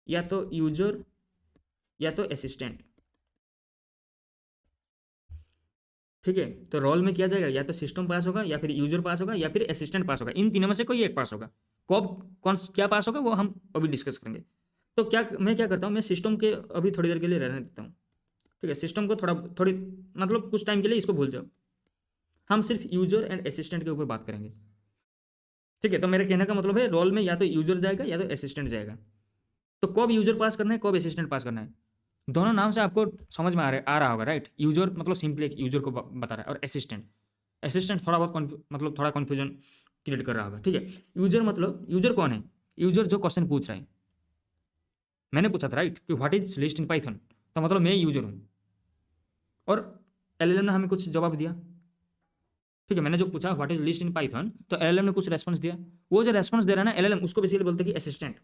या तो यूजर, या तो असिस्टेंट। ठीक है, तो रोल में क्या जाएगा, या तो सिस्टम पास होगा, या फिर यूजर पास होगा, या फिर असिस्टेंट पास होगा। इन तीनों में से कोई एक पास होगा। कब कौन क्या पास होगा वो हम अभी डिस्कस करेंगे। तो मैं क्या करता हूँ, मैं सिस्टम के अभी थोड़ी देर के लिए रहने देता हूँ। ठीक है, सिस्टम को थोड़ी मतलब कुछ टाइम के लिए इसको भूल जाओ, हम सिर्फ यूजर एंड असिस्टेंट के ऊपर बात करेंगे। ठीक है, तो मेरे कहने का मतलब है रोल में या तो यूजर जाएगा या तो असिस्टेंट जाएगा। तो कब यूजर पास करना है, कब असिस्टेंट पास करना है, दोनों नाम से आपको समझ में आ रहा होगा, राइट। यूजर मतलब सिंपली एक यूजर को बता रहा है, और असिस्टेंट थोड़ा बहुत मतलब थोड़ा कन्फ्यूजन क्रिएट कर रहा होगा। ठीक है, यूजर मतलब यूजर कौन है, यूजर जो क्वेश्चन पूछ रहा है। मैंने पूछा था राइट कि what is list in Python, तो मतलब मैं यूजर हूँ, और एलएलएम ने हमें कुछ जवाब दिया। ठीक है, मैंने जो पूछा what is list in Python, तो एलएलएम ने कुछ रेस्पॉन्स दिया। वो जो रेस्पॉन्स दे रहा है ना एलएलएम, उसको बेसिकली बोलते हैं कि assistant.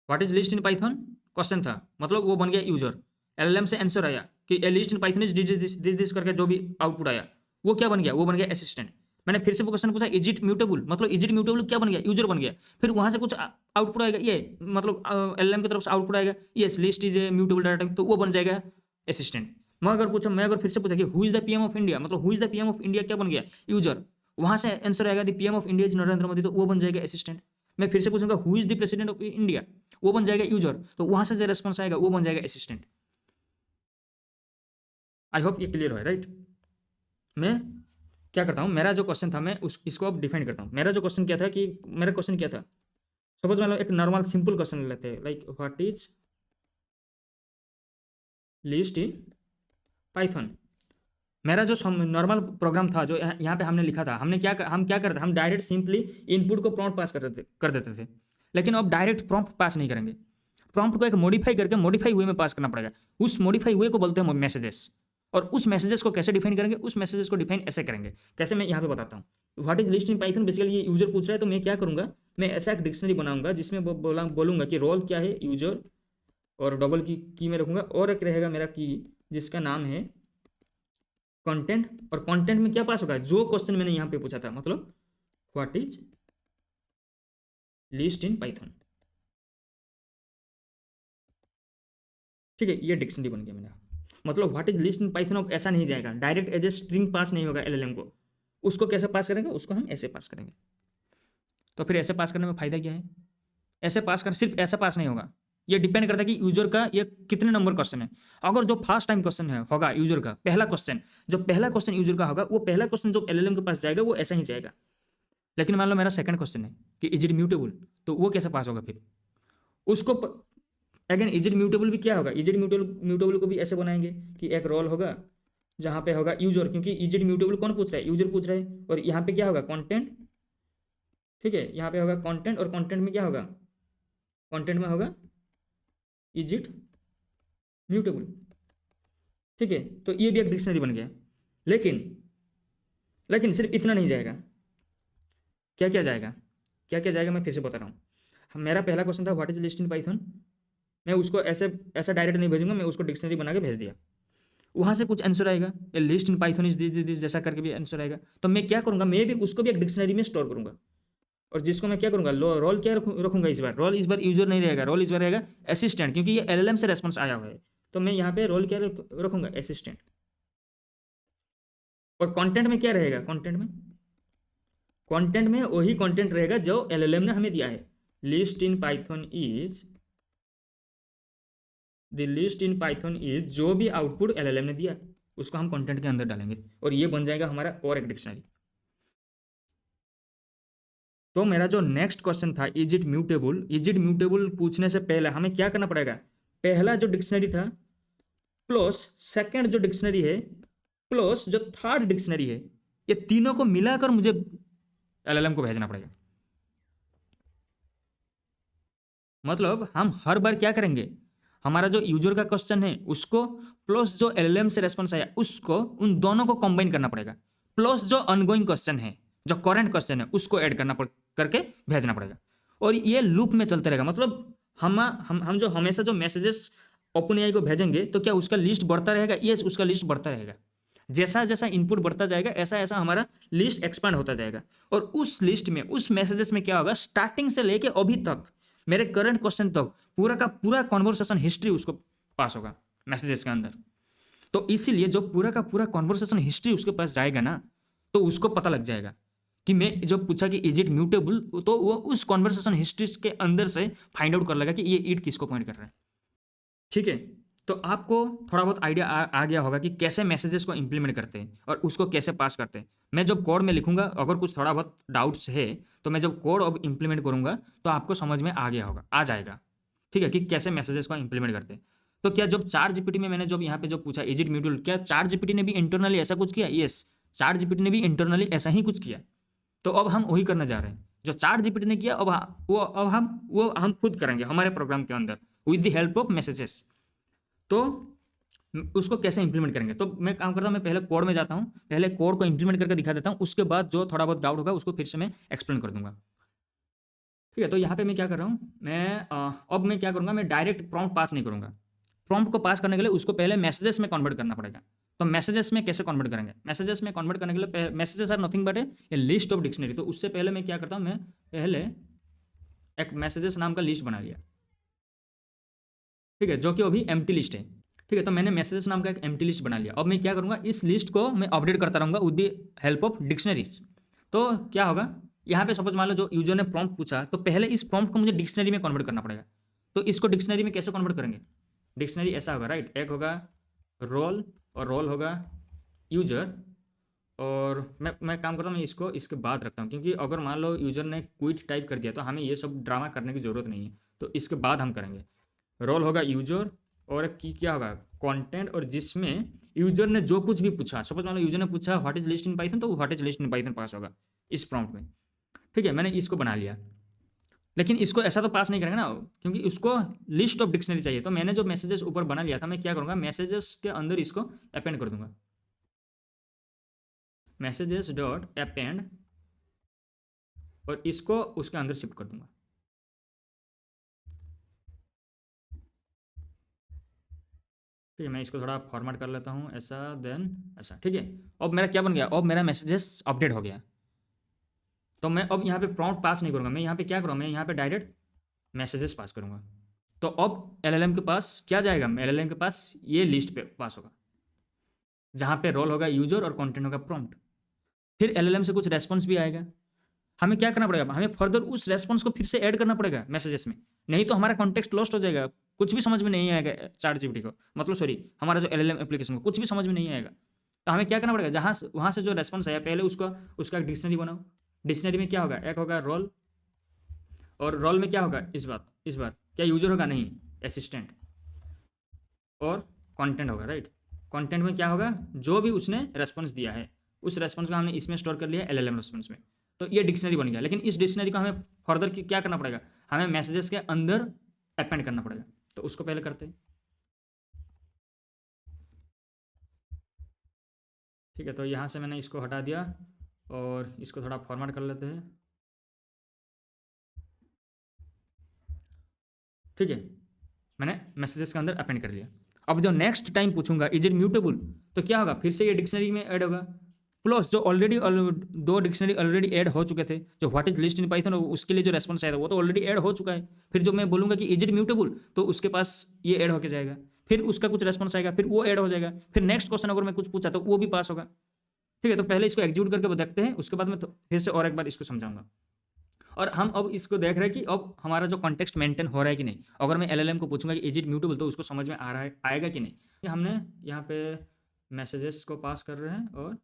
What is list in Python question था, मतलब वो बन गया यूजर। एलएलएम से आंसर आया कि a list in Python is this करके जो भी आउटपुट आया वो क्या बन गया, वो बन गया असिस्टेंट। मैंने फिर से वो क्वेश्चन पूछा इज इट म्यूटेबल, मतलब इज इट म्यूटेबल क्या बन गया, यूजर बन गया। फिर वहां से कुछ आउटपुट आएगा, ये मतलब एलएलएम की तरफ से आउटपुट आएगा, yes list is a mutable data type, तो वो बन जाएगा असिस्टेंट। मैं अगर फिर से पूछा कि who is the PM of India, मतलब who is the PM of India क्या बन गया, यूजर। वहां से आंसर आएगा the PM of India is Narendra Modi, तो वो बन जाएगा असिस्टेंट। मैं फिर से पूछूंगा who is the president of India, वो बन जाएगा यूजर, तो वहां से जो रेस्पॉन्स आएगा वो बन जाएगा असिस्टेंट। आई होप ये क्लियर हो, राइट। मैं क्या करता हूँ, मेरा जो क्वेश्चन था मैं इसको अब डिफाइन करता हूँ। मेरा जो क्वेश्चन क्या था, कि मेरा क्वेश्चन क्या था, सपोज मान लो एक नॉर्मल सिंपल क्वेश्चन लेते हैं, like what is list in Python. मेरा जो नॉर्मल प्रोग्राम था जो यहाँ पे हमने लिखा था, हम क्या करते, हम डायरेक्ट सिंपली इनपुट को प्रॉम्प्ट पास कर देते थे। लेकिन अब डायरेक्ट प्रॉम्प्ट पास नहीं करेंगे, प्रॉम्प्ट को एक मॉडिफाई करके मॉडिफाई हुए में पास करना पड़ेगा। उस मॉडिफाई हुए को बोलते हैं मैसेजेस। और उस मैसेजेस को कैसे डिफाइन करेंगे, उस मैसेजेस को डिफाइन ऐसे करेंगे। कैसे, मैं यहाँ पे बताता हूँ। What is list in Python, basically ये यूजर पूछ रहा है, तो मैं क्या करूँगा, मैं ऐसा एक डिक्शनरी बनाऊंगा जिसमें बोलूँगा कि रोल क्या है, यूजर, और डबल की में रखूँगा, और एक रहेगा मेरा की जिसका नाम है कंटेंट। और कंटेंट में क्या पास होगा, जो क्वेश्चन मैंने यहाँ पे पूछा था, मतलब what is list in Python. ठीक है, ये डिक्शनरी बन गया मेरा। मतलब what is list in Python अब ऐसा नहीं जाएगा, direct as a string pass नहीं होगा एलएलएम को। उसको कैसे पास करेंगे, उसको हम ऐसे पास करेंगे। तो फिर ऐसे पास करने में फायदा क्या है, ऐसे पास कर, सिर्फ ऐसा पास नहीं होगा, ये डिपेंड करता है कि यूजर का ये कितने नंबर क्वेश्चन है। अगर जो फर्स्ट टाइम क्वेश्चन है होगा यूजर का पहला क्वेश्चन यूजर का होगा, वो पहला क्वेश्चन जो एलएलएम के पास जाएगा वो ऐसा ही जाएगा। लेकिन मान लो मेरा सेकंड क्वेश्चन है कि इज इट म्यूटेबल, तो वो कैसे पास होगा फिर, उसको अगेन इज इट म्यूटेबल भी क्या होगा, इज इट म्यूटेबल को भी ऐसे बनाएंगे कि एक रोल होगा जहाँ पे होगा यूजर, क्योंकि इज इट म्यूटेबल कौन पूछ रहा है, यूजर पूछ रहा है, और यहाँ पे क्या होगा कंटेंट, ठीक है, यहाँ पे होगा कंटेंट, और कंटेंट में क्या होगा, कंटेंट में होगा इज इट म्यूटेबल, ठीक है। तो ये भी एक डिक्शनरी बन गया। लेकिन सिर्फ इतना नहीं जाएगा, क्या क्या जाएगा, क्या क्या जाएगा मैं फिर से बता रहा हूँ। मेरा पहला क्वेश्चन था what is list in Python, मैं उसको ऐसा डायरेक्ट नहीं भेजूंगा, मैं उसको डिक्शनरी बना के भेज दिया, वहाँ से कुछ आंसर आएगा, a list in Python is this जैसा करके भी आंसर आएगा। तो मैं क्या करूँगा, मैं भी उसको भी एक डिक्शनरी में स्टोर करूँगा, और जिसको मैं क्या करूँगा, रोल क्या रखूँगा इस बार, रोल इस बार यूजर नहीं रहेगा, रोल इस बार रहेगा असिस्टेंट, क्योंकि ये एलएलएम से रेस्पॉन्स आया हुआ है। तो मैं यहाँ पे रोल क्या रखूँगा, असिस्टेंट। और कंटेंट में क्या रहेगा, कंटेंट में वही कंटेंट रहेगा जो एलएलएम ने हमें दिया है। List in Python is the list in Python is, जो भी आउटपुट एलएलएम ने दिया उसको हम कंटेंट के अंदर डालेंगे, और ये बन जाएगा हमारा और एक डिक्शनरी। तो मेरा जो नेक्स्ट क्वेश्चन था is it mutable, is it mutable पूछने से पहले हमें क्या करना पड़ेगा, पहला जो डिक्शनरी था प्लस सेकंड जो डिक्शनरी है प्लस जो थर्ड डिक्शनरी है, ये तीनों को मिलाकर मुझे एलएलएम को भेजना पड़ेगा। मतलब हम हर बार क्या करेंगे, हमारा जो यूजर का क्वेश्चन है उसको प्लस जो एलएलएम से रेस्पॉन्स आया उसको, उन दोनों को कंबाइन करना पड़ेगा, प्लस जो अनगोइंग क्वेश्चन है, जो करंट क्वेश्चन है उसको ऐड करके भेजना पड़ेगा, और ये लूप में चलते रहेगा। मतलब हम जो हमेशा जो मैसेजेस ओपन एआई को भेजेंगे तो क्या उसका लिस्ट बढ़ता रहेगा, यस उसका लिस्ट बढ़ता रहेगा, जैसा जैसा इनपुट बढ़ता जाएगा ऐसा ऐसा हमारा लिस्ट एक्सपांड होता जाएगा, और उस लिस्ट में उस मैसेजेस में क्या होगा, स्टार्टिंग से लेके अभी तक मेरे करंट क्वेश्चन तक पूरा का पूरा कॉन्वर्सेशन हिस्ट्री उसको पास होगा मैसेजेस के अंदर। तो इसीलिए जो पूरा का पूरा कॉन्वर्सेशन हिस्ट्री उसके पास जाएगा ना, तो उसको पता लग जाएगा कि मैं जब पूछा कि इज इट म्यूटेबल, तो वो उस कॉन्वर्सेशन हिस्ट्री के अंदर से फाइंड आउट कर लेगा कि ये इट किसको पॉइंट कर रहा है, ठीक है। तो आपको थोड़ा बहुत आइडिया आ गया होगा कि कैसे मैसेजेस को इंप्लीमेंट करते हैं और उसको कैसे पास करते हैं। मैं जब कोड में लिखूंगा, अगर कुछ थोड़ा बहुत डाउट्स है तो मैं जब कोड अब इंप्लीमेंट करूंगा तो आपको समझ में आ गया होगा, आ जाएगा, ठीक है, कि कैसे मैसेजेस को इंप्लीमेंट करते हैं। तो क्या जब चार जीपीटी में मैंने जब यहाँ पे जो पूछा इज इट म्यूटेबल, क्या चार जीपीटी ने भी इंटरनली ऐसा कुछ किया, यस चार जीपीटी ने भी इंटरनली ऐसा ही कुछ किया। तो अब हम वही करने जा रहे हैं जो चार जीपीटी ने किया, अब हम खुद करेंगे हमारे प्रोग्राम के अंदर with the help of messages. तो उसको कैसे इंप्लीमेंट करेंगे, तो मैं काम करता हूँ, मैं पहले कोड में जाता हूँ, पहले कोड को इंप्लीमेंट करके दिखा देता हूँ, उसके बाद जो थोड़ा बहुत डाउट होगा उसको फिर से मैं एक्सप्लेन कर दूंगा, ठीक है। तो यहाँ पे मैं क्या कर रहा हूँ, अब मैं क्या करूँगा, मैं डायरेक्ट प्रॉम्प्ट पास नहीं करूँगा। प्रॉम्प्ट को पास करने के लिए उसको पहले मैसेजेस में कन्वर्ट करना पड़ेगा। तो मैसेजेस में कैसे कन्वर्ट करेंगे, मैसेजेस में कन्वर्ट करने के लिए messages are nothing but a list of dictionary. तो उससे पहले मैं क्या करता हूँ, मैं पहले एक मैसेजेस नाम का लिस्ट बना लिया, ठीक है, जो कि अभी एम्प्टी लिस्ट है, ठीक है। तो मैंने मैसेजेस नाम का एक एम्प्टी लिस्ट बना लिया। अब मैं क्या करूँगा, इस लिस्ट को मैं अपडेट करता रहूँगा with the help of dictionaries. तो क्या होगा, यहाँ पे सपोज मान लो जो यूजर ने प्रॉम्प्ट पूछा, तो पहले इस प्रॉम्प्ट को मुझे डिक्शनरी में कन्वर्ट करना पड़ेगा। तो इसको डिक्शनरी में कैसे कन्वर्ट करेंगे, डिक्शनरी ऐसा होगा, राइट, एक होगा रोल और रोल होगा यूजर, और मैं काम करता हूँ, मैं इसको इसके बाद रखता हूँ, क्योंकि अगर मान लो यूजर ने क्विट टाइप कर दिया तो हमें ये सब ड्रामा करने की ज़रूरत नहीं है, तो इसके बाद हम करेंगे। रोल होगा यूजर और एक की क्या होगा कंटेंट, और जिसमें यूजर ने जो कुछ भी पूछा, सपोज मान लो यूजर ने पूछा what is list in Python, तो what is list in Python पास होगा इस प्रॉम्प्ट में, ठीक है। मैंने इसको बना लिया, लेकिन इसको ऐसा तो पास नहीं करेंगे ना, क्योंकि उसको लिस्ट ऑफ डिक्शनरी चाहिए। तो मैंने जो मैसेजेस ऊपर बना लिया था, मैं क्या करूँगा, मैसेजेस के अंदर इसको अपेंड कर दूंगा, मैसेजेस डॉट अपेंड, और इसको उसके अंदर शिफ्ट कर दूंगा, ठीक है। मैं इसको थोड़ा फॉर्मेट कर लेता हूँ, ऐसा देन ऐसा, ठीक है। अब मेरा क्या बन गया, अब मेरा मैसेजेस अपडेट हो गया। तो मैं अब यहाँ पे प्रॉम्प्ट पास नहीं करूँगा, मैं यहाँ पे क्या करूँगा, मैं यहाँ पे डायरेक्ट मैसेजेस पास करूँगा। तो अब एलएलएम के पास क्या जाएगा, एलएलएम के पास ये लिस्ट पे पास होगा, जहाँ पे रोल होगा यूजर और कंटेंट होगा प्रॉम्प्ट। फिर एलएलएम से कुछ रेस्पॉन्स भी आएगा, हमें क्या करना पड़ेगा, हमें फर्दर उस रेस्पॉन्स को फिर से ऐड करना पड़ेगा मैसेजेस में, नहीं तो हमारा कॉन्टेक्स्ट लॉस्ट हो जाएगा, कुछ भी समझ में नहीं आएगा चैट जीपीटी को, मतलब सॉरी हमारा जो एलएलएम एप्लीकेशन को कुछ भी समझ में नहीं आएगा। तो हमें क्या करना पड़ेगा, जहाँ वहाँ से जो रेस्पॉन्स आया पहले उसका डिक्शनरी बनाओ। डिक्शनरी में क्या होगा, एक होगा रोल, और रोल में क्या होगा इस बार क्या यूजर होगा? नहीं, असिस्टेंट। और कंटेंट होगा, राइट। कंटेंट में क्या होगा? जो भी उसने रेस्पॉन्स दिया है उस रेस्पॉन्स को हमने इसमें स्टोर कर लिया एलएलएम रेस्पॉन्स में। तो ये डिक्शनरी बन गया। लेकिन इस डिक्शनरी को हमें फर्दर क्या करना पड़ेगा? हमें मैसेजेस के अंदर अपेंड करना पड़ेगा। तो उसको पहले करते हैं। ठीक है, तो यहाँ से मैंने इसको हटा दिया और इसको थोड़ा फॉर्मेट कर लेते हैं। ठीक है, मैंने मैसेजेस के अंदर अपेंड कर लिया। अब जो नेक्स्ट टाइम पूछूंगा इज इट म्यूटेबल, तो क्या होगा? फिर से ये डिक्शनरी में ऐड होगा। प्लस जो ऑलरेडी दो डिक्शनरी ऑलरेडी ऐड हो चुके थे, जो what is list in Python, उसके लिए जो रेस्पॉन्स आया था वो तो ऑलरेडी ऐड हो चुका है। फिर जो मैं बोलूंगा कि इज इट म्यूटेबल, तो उसके पास ये ऐड होके जाएगा। फिर उसका कुछ रेस्पॉन्स आएगा, फिर वो ऐड हो जाएगा। फिर नेक्स्ट क्वेश्चन अगर मैं कुछ पूछा तो वो भी पास होगा। ठीक है, तो पहले इसको एग्जीक्यूट करके देखते हैं, उसके बाद मैं तो फिर से और एक बार इसको समझाऊंगा। और हम अब इसको देख रहे हैं कि अब हमारा जो कॉन्टेक्स्ट मेंटेन हो रहा है कि नहीं। अगर मैं एलएलएम को पूछूंगा कि इज इट म्यूटेबल, तो उसको समझ में आ रहा है, आएगा कि नहीं। कि हमने यहाँ पे मैसेजेस को पास कर रहे हैं और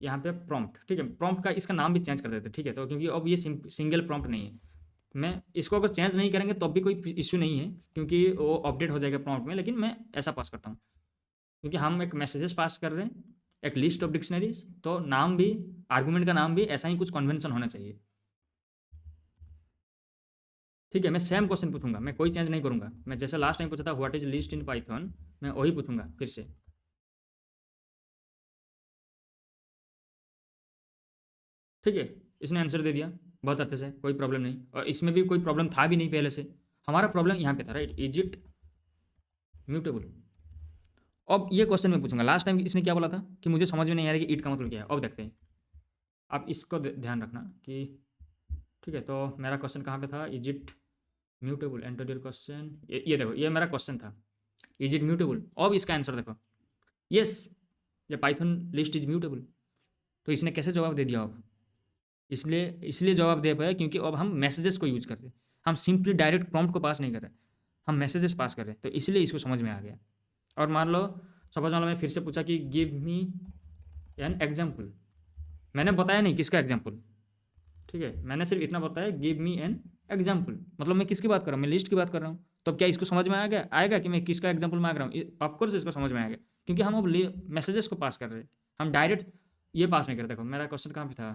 यहाँ पे प्रॉम्प्ट। ठीक है, प्रॉम्प्ट का इसका नाम भी चेंज कर देते हैं। ठीक है, तो क्योंकि अब ये सिंगल प्रॉम्प्ट नहीं है, मैं इसको अगर चेंज नहीं करेंगे तो भी कोई इश्यू नहीं है, क्योंकि वो अपडेट हो जाएगा प्रॉम्प्ट में। लेकिन मैं ऐसा पास करता हूँ क्योंकि हम एक मैसेजेस पास कर रहे हैं, एक लिस्ट ऑफ डिक्शनरीज, तो नाम भी, आर्गूमेंट का नाम भी ऐसा ही कुछ कन्वेंशन होना चाहिए। ठीक है, मैं सेम क्वेश्चन पूछूंगा, मैं कोई चेंज नहीं करूंगा। मैं जैसे लास्ट टाइम पूछा था what is list in Python, मैं वही पूछूंगा फिर से। ठीक है, इसने आंसर दे दिया बहुत अच्छे से, कोई प्रॉब्लम नहीं। और इसमें भी कोई प्रॉब्लम था भी नहीं पहले से। हमारा प्रॉब्लम यहाँ पे था, राइट, इज इट म्यूटेबल। अब ये क्वेश्चन मैं पूछूंगा। लास्ट टाइम इसने क्या बोला था कि मुझे समझ में नहीं आ रहा कि इट का मतलब क्या है। अब देखते हैं, आप इसको ध्यान रखना कि, ठीक है, तो मेरा क्वेश्चन कहाँ पे था? Is it mutable, enter your question. ये देखो, ये मेरा क्वेश्चन था, इज इट म्यूटेबल। अब इसका आंसर देखो, यस, ये पाइथन लिस्ट इज म्यूटेबल। तो इसने कैसे जवाब दे दिया? अब इसलिए इसलिए जवाब दे पाया क्योंकि अब हम मैसेजेस को यूज कर रहे हैं। हम सिंपली डायरेक्ट प्रॉम्प्ट को पास नहीं कर रहे, हम मैसेजेस पास कर रहे हैं। तो इसलिए इसको समझ में आ गया। और मान लो, सपोज मान लो मैं फिर से पूछा कि गिव मी एन एग्जाम्पल, मैंने बताया नहीं किसका एग्जाम्पल। ठीक है, मैंने सिर्फ इतना बताया, गिव मी एन एग्जाम्पल, मतलब मैं किसकी बात कर रहा हूँ? मैं लिस्ट की बात कर रहा हूँ। तो क्या इसको समझ में आ गया, आएगा कि मैं किसका एग्जाम्पल मांग रहा हूँ? ऑफकोर्स इसको समझ में आएगा, क्योंकि हम अब मैसेजेस को पास कर रहे हैं, हम डायरेक्ट ये पास नहीं कर रहे। देखो मेरा क्वेश्चन कहाँ पे था,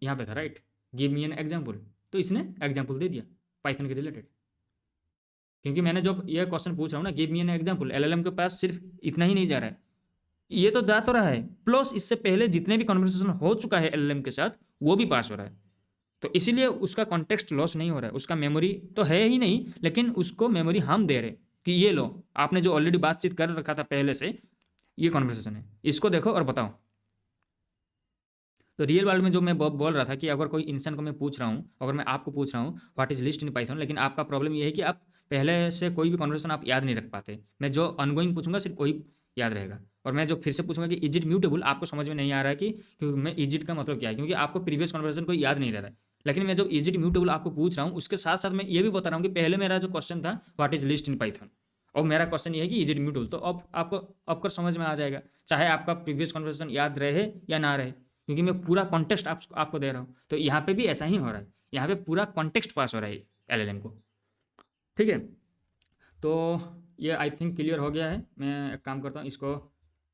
यहाँ पे था, right, give me an example. तो इसने एग्जाम्पल दे दिया पाइथन के रिलेटेड, क्योंकि मैंने जब ये क्वेश्चन पूछ रहा हूँ ना, give me an example, LLM के पास सिर्फ इतना ही नहीं जा रहा है, ये तो जा तो रहा है, प्लस इससे पहले जितने भी कन्वर्सेशन हो चुका है एलएलएम के साथ वो भी पास हो रहा है। तो इसीलिए उसका कॉन्टेक्स्ट लॉस नहीं हो रहा है, उसका मेमोरी तो है ही नहीं, लेकिन उसको मेमोरी हम दे रहे कि ये लो, आपने जो ऑलरेडी बातचीत कर रखा था पहले से, ये कॉन्वर्सेशन है, इसको देखो और बताओ। तो रियल वर्ल्ड में जो मैं बोल रहा था कि अगर कोई इंसान को मैं पूछ रहा हूँ, अगर मैं आपको पूछ रहा हूँ what is list in Python, लेकिन आपका प्रॉब्लम ये है कि आप पहले से कोई भी कॉन्वर्सेशन आप याद नहीं रख पाते। मैं जो अनगोइंग पूछूंगा सिर्फ वही याद रहेगा। और मैं जो फिर से पूछूंगा कि इज इट म्यूटेबल, आपको समझ में नहीं आ रहा है कि क्योंकि मैं इज इट का मतलब क्या है, क्योंकि आपको प्रीवियस कॉन्वर्सेशन कोई याद नहीं रह रहा है। लेकिन मैं जो इज इट म्यूटेबल आपको पूछ रहा हूँ, उसके साथ साथ मैं ये भी बता रहा हूँ कि पहले मेरा जो क्वेश्चन था what is list in Python, और मेरा क्वेश्चन ये है कि इज इट म्यूटेबल। तो अब आपको ऑफकोर्स समझ में आ जाएगा, चाहे आपका प्रीवियस कॉन्वर्सेशन याद रहे या ना रहे, क्योंकि मैं पूरा कॉन्टेक्स्ट आपको दे रहा हूँ। तो यहाँ पे भी ऐसा ही हो रहा है, यहाँ पे पूरा कॉन्टेक्स्ट पास हो रहा है एलएलएम को। ठीक है, तो ये आई थिंक क्लियर हो गया है। मैं एक काम करता हूँ, इसको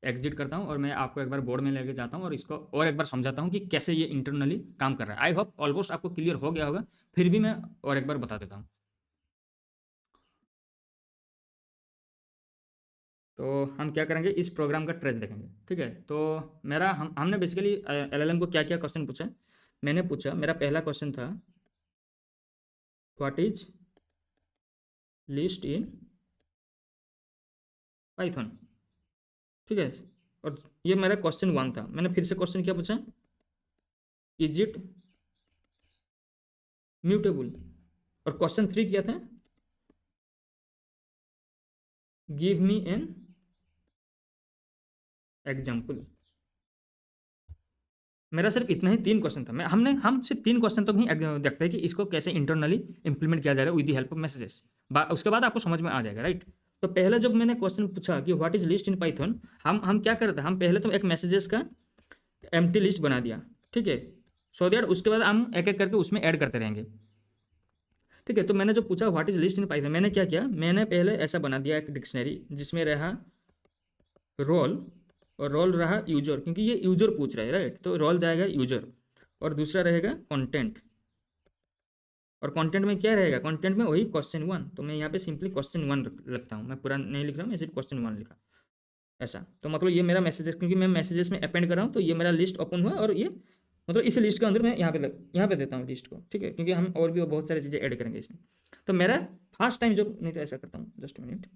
एग्जिट करता हूँ और मैं आपको एक बार बोर्ड में लेके जाता हूँ और इसको और एक बार समझाता हूँ कि कैसे ये इंटरनली काम कर रहा है। आई होप ऑलमोस्ट आपको क्लियर हो गया होगा, फिर भी मैं और एक बार बता देता हूँ। तो हम क्या करेंगे, इस प्रोग्राम का ट्रेस देखेंगे। ठीक है, तो मेरा हमने बेसिकली एलएलएम को क्या क्या क्वेश्चन पूछा। मैंने पूछा, मेरा पहला क्वेश्चन था what is list in Python. ठीक है, और ये मेरा क्वेश्चन 1 था। मैंने फिर से क्वेश्चन क्या पूछा, इज इट म्यूटेबल। और क्वेश्चन 3 क्या था, गिव मी एन एग्जाम्पल। मेरा सिर्फ इतना ही 3 क्वेश्चन था। हम सिर्फ 3 क्वेश्चन तक ही देखते हैं कि इसको कैसे इंटरनली इंप्लीमेंट किया जा रहा है with the help of messages. उसके बाद आपको समझ में आ जाएगा, राइट। तो पहले जब मैंने क्वेश्चन पूछा कि what is list in Python, हम क्या कर रहे थे, हम पहले तो एक मैसेजेस का एम्प्टी लिस्ट बना दिया। ठीक है, सो दैट उसके बाद हम एक एक करके उसमें ऐड करते रहेंगे। ठीक है। तो मैंने जो पूछा what is list in Python, मैंने क्या किया, मैंने पहले ऐसा बना दिया एक डिक्शनरी जिसमें रहा रोल और रोल रहा यूजर, क्योंकि ये यूजर पूछ रहा है राइट, तो रोल जाएगा यूजर, और दूसरा रहेगा कंटेंट, और कंटेंट में क्या रहेगा, कंटेंट में वही क्वेश्चन 1, तो मैं यहाँ पे सिंपली क्वेश्चन 1 लगता हूँ, मैं पूरा नहीं लिख रहा हूँ, मैं सिर्फ क्वेश्चन 1 लिखा ऐसा। तो मतलब ये मेरा मैसेजेस, क्योंकि मैं मैसेजेस में अपेंड कर रहा हूँ, तो ये मेरा लिस्ट ओपन हुआ, और ये मतलब इस लिस्ट के अंदर मैं यहाँ पे देता हूँ लिस्ट को, ठीक है, क्योंकि हम और भी बहुत सारी चीज़ें ऐड करेंगे इसमें। तो मेरा फर्स्ट टाइम जब, नहीं तो ऐसा करता हूँ, जस्ट मिनट,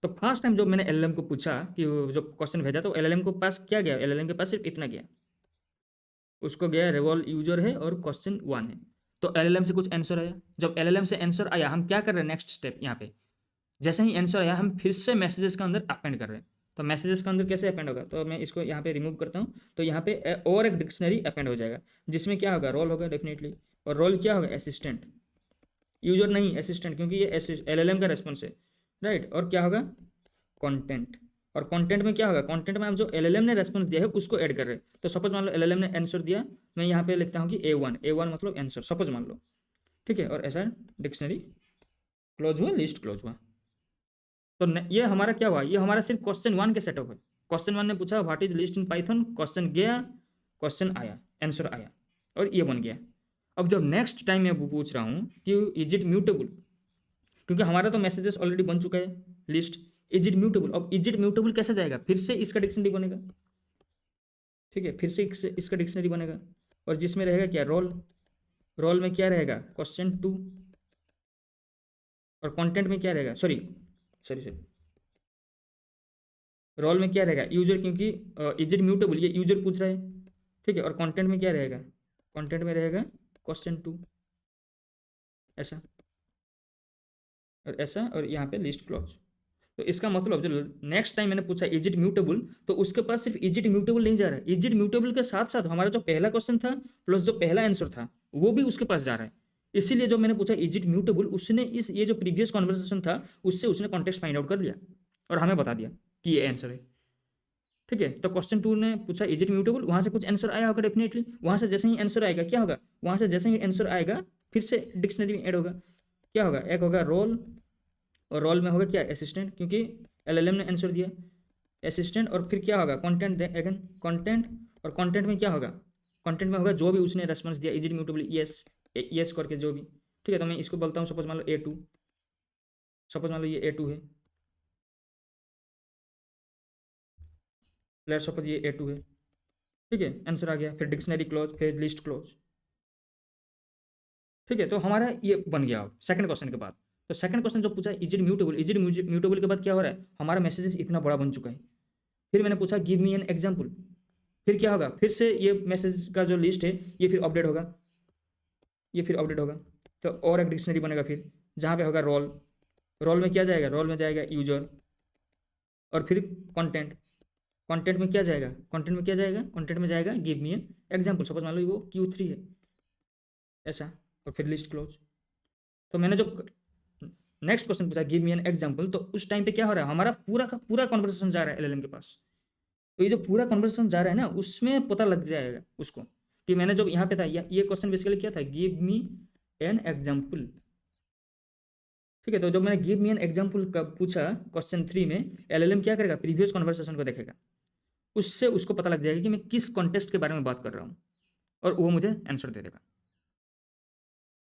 तो फर्स्ट टाइम जब मैंने एलएलएम को पूछा कि जो क्वेश्चन भेजा, तो एलएलएम को पास क्या गया, एलएलएम के पास सिर्फ इतना गया, उसको गया रिवॉल्व यूजर है और क्वेश्चन 1 है। तो एलएलएम से कुछ आंसर आया, जब एलएलएम से आंसर आया, हम क्या कर रहे हैं, नेक्स्ट स्टेप यहाँ पे जैसे ही आंसर आया हम फिर से मैसेजेस के अंदर अपेंड कर रहे हैं। तो मैसेजेस के अंदर कैसे अपेंड होगा, तो मैं इसको यहाँ पे रिमूव करता हूँ, तो यहाँ पे और एक डिक्शनरी अपेंड हो जाएगा, जिसमें क्या होगा, रोल होगा डेफिनेटली, और रोल क्या होगा, असिस्टेंट, यूजर नहीं असिस्टेंट, क्योंकि ये एलएलएम का रेस्पॉन्स है राइट। और क्या होगा, कंटेंट, और कंटेंट में क्या होगा, कंटेंट में हम जो एलएलएम ने रेस्पॉन्स दिया है उसको ऐड कर रहे हैं। तो सपोज मान लो एलएलएम ने आंसर दिया, मैं यहाँ पे लिखता हूँ कि A1 मतलब आंसर, सपोज मान लो, ठीक है, और ऐसा डिक्शनरी क्लोज हुआ, लिस्ट क्लोज हुआ। तो ये हमारा क्या हुआ, ये हमारा सिर्फ क्वेश्चन 1 के सेटअप है। क्वेश्चन 1 ने पूछा what is list in Python, question गया, क्वेश्चन आया, आंसर आया, और ये बन गया। अब जब नेक्स्ट टाइम मैं पूछ रहा हूँ कि इज इट म्यूटेबल, क्योंकि हमारा तो मैसेजेस ऑलरेडी बन चुका है लिस्ट, इज इट म्यूटेबल, अब इज इट म्यूटेबल कैसे जाएगा, फिर से इसका डिक्शनरी बनेगा, ठीक है, फिर से इसका डिक्शनरी बनेगा, और जिसमें रहेगा क्या, रोल, रोल में क्या रहेगा, क्वेश्चन 2, और कंटेंट में क्या रहेगा, सॉरी रोल में क्या रहेगा, यूजर, क्योंकि इज इट म्यूटेबल ये यूजर पूछ रहा है, ठीक है, और कंटेंट में क्या रहेगा, कंटेंट में रहेगा क्वेश्चन 2, ऐसा और ऐसा, और यहाँ पे लिस्ट क्लोज। तो इसका मतलब जो नेक्स्ट टाइम मैंने पूछा इज इट म्यूटेबल, तो उसके पास सिर्फ इज इट म्यूटेबल नहीं जा रहा है, इज इट म्यूटेबल के साथ साथ हमारा जो पहला क्वेश्चन था प्लस जो पहला आंसर था वो भी उसके पास जा रहा है। इसीलिए जो मैंने पूछा इज इट म्यूटेबल, उसने इस ये जो प्रीवियस कॉन्वर्सेशन था उससे उसने कॉन्टेक्स्ट फाइंड आउट कर लिया और हमें बता दिया कि ये आंसर है, ठीक है। तो क्वेश्चन 2 ने पूछा इज इट म्यूटेबल, वहाँ से कुछ आंसर आया होगा डेफिनेटली, वहाँ से जैसे ही आंसर आएगा क्या होगा, वहाँ से जैसे ही आंसर आएगा फिर से डिक्शनरी में ऐड होगा, क्या होगा, एक होगा रोल, और रोल में होगा क्या, असिस्टेंट, क्योंकि एलएलएम ने आंसर दिया, असिस्टेंट, और फिर क्या होगा, कंटेंट, अगेन कंटेंट, और कंटेंट में क्या होगा, कंटेंट में होगा जो भी उसने रेस्पॉन्स दिया, इज इट म्यूटेबल, यस करके जो भी, ठीक है। तो मैं इसको बोलता हूँ सपोज मान लो A2, सपोज मान लो ये A2 है, लेट्स सपोज ये A2 है, ठीक है, आंसर आ गया, फिर डिक्शनरी क्लोज, फिर लिस्ट क्लोज, ठीक है। तो हमारा ये बन गया सेकंड क्वेश्चन के बाद। तो सेकंड क्वेश्चन जो पूछा is it mutable, is it mutable के बाद क्या हो रहा है, हमारा मैसेजेस इतना बड़ा बन चुका है। फिर मैंने पूछा गिव मी एन एग्जाम्पल, फिर क्या होगा, फिर से ये मैसेज का जो लिस्ट है ये फिर अपडेट होगा, ये फिर अपडेट होगा, तो और एक डिक्शनरी बनेगा फिर, जहाँ पे होगा रोल, रोल में क्या जाएगा, रोल में जाएगा यूजर, और फिर कंटेंट, कंटेंट में क्या जाएगा, कंटेंट में क्या जाएगा, कंटेंट में जाएगा give me an example, suppose मान लो वो Q3 है, ऐसा, और फिर लिस्ट क्लोज। तो मैंने जो नेक्स्ट क्वेश्चन पूछा गिव मी एन एग्जाम्पल, तो उस टाइम पे क्या हो रहा है, हमारा पूरा का पूरा कन्वर्सेशन जा रहा है एलएलएम के पास। तो ये जो पूरा कन्वर्सेशन जा रहा है ना, उसमें पता लग जाएगा उसको कि मैंने जब यहाँ पे था, ये क्वेश्चन बेसिकली क्या था, गिव मी एन एग्जाम्पल, ठीक है। तो जब मैंने गिव मी एन एग्जाम्पल का पूछा क्वेश्चन 3 में, एलएलएम क्या करेगा, प्रीवियस कन्वर्सेशन को देखेगा, उससे उसको पता लग जाएगा कि मैं किस कॉन्टेक्स्ट के बारे में बात कर रहा हूँ, और वो मुझे आंसर दे देगा,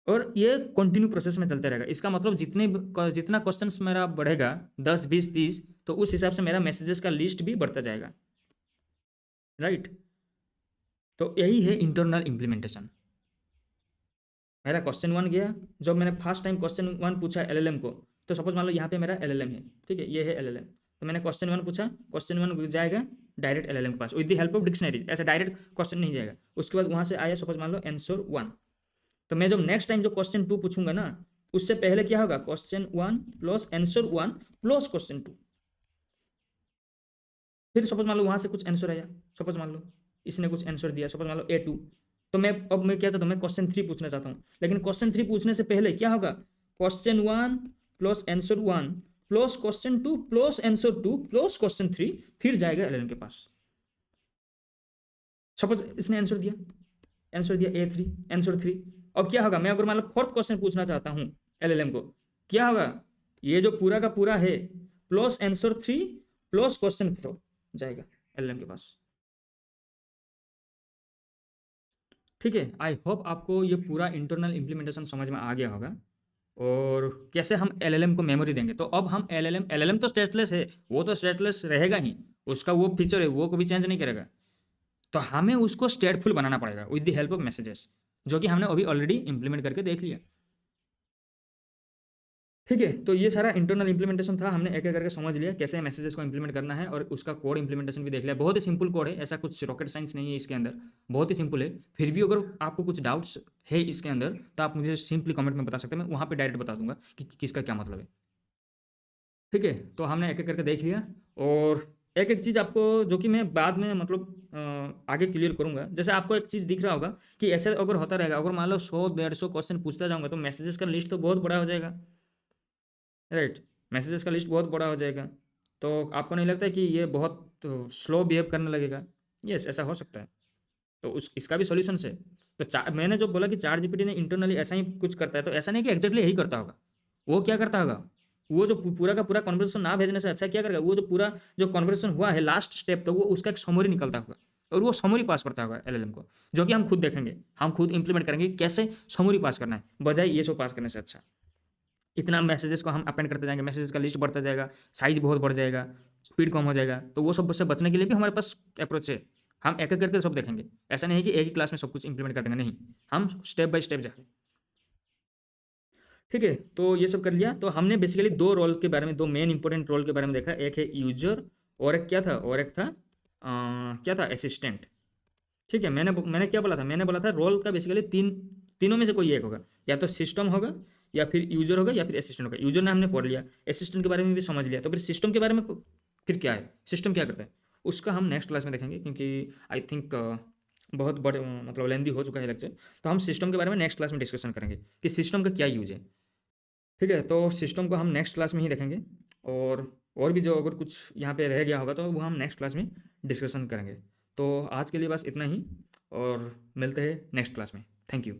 और ये कंटिन्यू प्रोसेस में चलते रहेगा। इसका मतलब जितना क्वेश्चंस मेरा बढ़ेगा 10, 20, 30, तो उस हिसाब से मेरा मैसेजेस का लिस्ट भी बढ़ता जाएगा, राइट। तो यही है इंटरनल इम्प्लीमेंटेशन। मेरा क्वेश्चन 1 गया, जब मैंने फर्स्ट टाइम क्वेश्चन 1 पूछा एलएलएम को, तो सपोज मान लो यहाँ पे मेरा एलएलएम है, ठीक है, ये है एलएलएम, तो मैंने क्वेश्चन 1 पूछा, क्वेश्चन 1 जाएगा डायरेक्ट एलएलएम के पास with the help of dictionary, ऐसा डायरेक्ट क्वेश्चन नहीं जाएगा। उसके बाद वहाँ से आया सपोज मान लो आंसर 1, तो मैं जब नेक्स्ट टाइम जो क्वेश्चन 2 पूछूंगा ना, उससे पहले क्या होगा, question 1 plus answer 1 plus question 2, फिर सपोज मान लो वहां से कुछ आंसर आया, सपोज मान लो इसने कुछ आंसर दिया, सपोज मान लो A2, तो मैं क्या चाहता हूँ, मैं क्वेश्चन 3 पूछना चाहता हूँ, लेकिन क्वेश्चन 3 पूछने से पहले क्या होगा, question 1 plus answer 1 plus question 2 plus answer 2 plus question 3, फिर जाएगा एलएलएम के पास। सपोज इसने आंसर दिया A3 आंसर 3, अब क्या होगा, मैं अगर मान लो फोर्थ क्वेश्चन पूछना चाहता हूँ एलएलएम को, क्या होगा, ये जो पूरा का पूरा है प्लस आंसर 3 प्लस क्वेश्चन 4 जाएगा एलएलएम के पास। ठीक है, आई होप आपको ये पूरा इंटरनल इम्प्लीमेंटेशन समझ में आ गया होगा और कैसे हम एलएलएम को मेमोरी देंगे। तो अब हम एलएलएम तो स्टेटलेस है, वो तो स्टेटलेस रहेगा ही, उसका वो फीचर है वो कभी चेंज नहीं करेगा। तो हमें उसको स्टेटफुल बनाना पड़ेगा with the help of messages, जो कि हमने अभी ऑलरेडी इंप्लीमेंट करके देख लिया। ठीक है, तो ये सारा इंटरनल इंप्लीमेंटेशन था, हमने एक एक करके समझ लिया कैसे मैसेजेस को इंप्लीमेंट करना है और उसका कोड इंप्लीमेंटेशन भी देख लिया। बहुत ही सिंपल कोड है, ऐसा कुछ रॉकेट साइंस नहीं है इसके अंदर, बहुत ही सिंपल है। फिर भी अगर आपको कुछ डाउट्स है इसके अंदर तो आप मुझे सिंपली कमेंट में बता सकते हैं, मैं वहाँ पे डायरेक्ट बता दूंगा कि किसका क्या मतलब है। ठीक है, तो हमने एक एक करके देख लिया और एक एक चीज़ आपको जो कि मैं बाद में मतलब आगे क्लियर करूंगा। जैसे आपको एक चीज़ दिख रहा होगा कि ऐसे अगर होता रहेगा, अगर मान लो 100-150 क्वेश्चन पूछता जाऊंगा तो मैसेजेस का लिस्ट तो बहुत बड़ा हो जाएगा, राइट। मैसेजेस का लिस्ट बहुत बड़ा हो जाएगा, तो आपको नहीं लगता है कि ये बहुत स्लो बिहेव करने लगेगा? यस, ऐसा हो सकता है। तो उस इसका भी सॉल्यूशन है। तो मैंने जो बोला कि चार जीपीटी ने इंटरनली ऐसा ही कुछ करता है, तो ऐसा नहीं कि एग्जैक्टली यही करता होगा। वो क्या करता होगा, वो जो पूरा का पूरा कॉन्वर्सेशन ना भेजने से अच्छा क्या करेगा, वो जो पूरा जो कॉन्वर्सेशन हुआ है लास्ट स्टेप, तो वो उसका एक समरी निकलता होगा और वो समरी पास करता होगा एलएलएम को, जो कि हम खुद देखेंगे, हम खुद इंप्लीमेंट करेंगे कैसे समरी पास करना है, बजाय ये सब पास करने से अच्छा। इतना मैसेजेस को हम अपेंड करते जाएंगे, मैसेजेस का लिस्ट बढ़ता जाएगा, साइज बहुत बढ़ जाएगा, स्पीड कम हो जाएगा। तो वो सब से बचने के लिए भी हमारे पास अप्रोच है, हम एक एक करके सब देखेंगे। ऐसा नहीं है कि एक ही क्लास में सब कुछ इंप्लीमेंट कर देंगे, नहीं, हम स्टेप बाय स्टेप जाएंगे। ठीक है, तो ये सब कर लिया। तो हमने बेसिकली दो रोल के बारे में, दो मेन इंपॉर्टेंट रोल के बारे में देखा, एक है यूजर और एक क्या था, और एक था क्या था, असिस्टेंट। ठीक है, मैंने क्या बोला था, मैंने बोला था रोल का बेसिकली तीनों में से कोई एक होगा, या तो सिस्टम होगा या फिर यूजर होगा या फिर असिस्टेंट होगा। यूजर ने हमने पढ़ लिया, असिस्टेंट के बारे में भी समझ लिया, तो फिर सिस्टम के बारे में फिर क्या है, सिस्टम क्या करता है, उसका हम नेक्स्ट क्लास में देखेंगे, क्योंकि आई थिंक बहुत बड़े मतलब लेंदी हो चुका है लेक्चर। तो हम सिस्टम के बारे में नेक्स्ट क्लास में डिस्कशन करेंगे कि सिस्टम का क्या यूज है। ठीक है, तो सिस्टम को हम नेक्स्ट क्लास में ही देखेंगे और भी जो अगर कुछ यहाँ पे रह गया होगा तो वो हम नेक्स्ट क्लास में डिस्कशन करेंगे। तो आज के लिए बस इतना ही और मिलते हैं नेक्स्ट क्लास में। Thank you.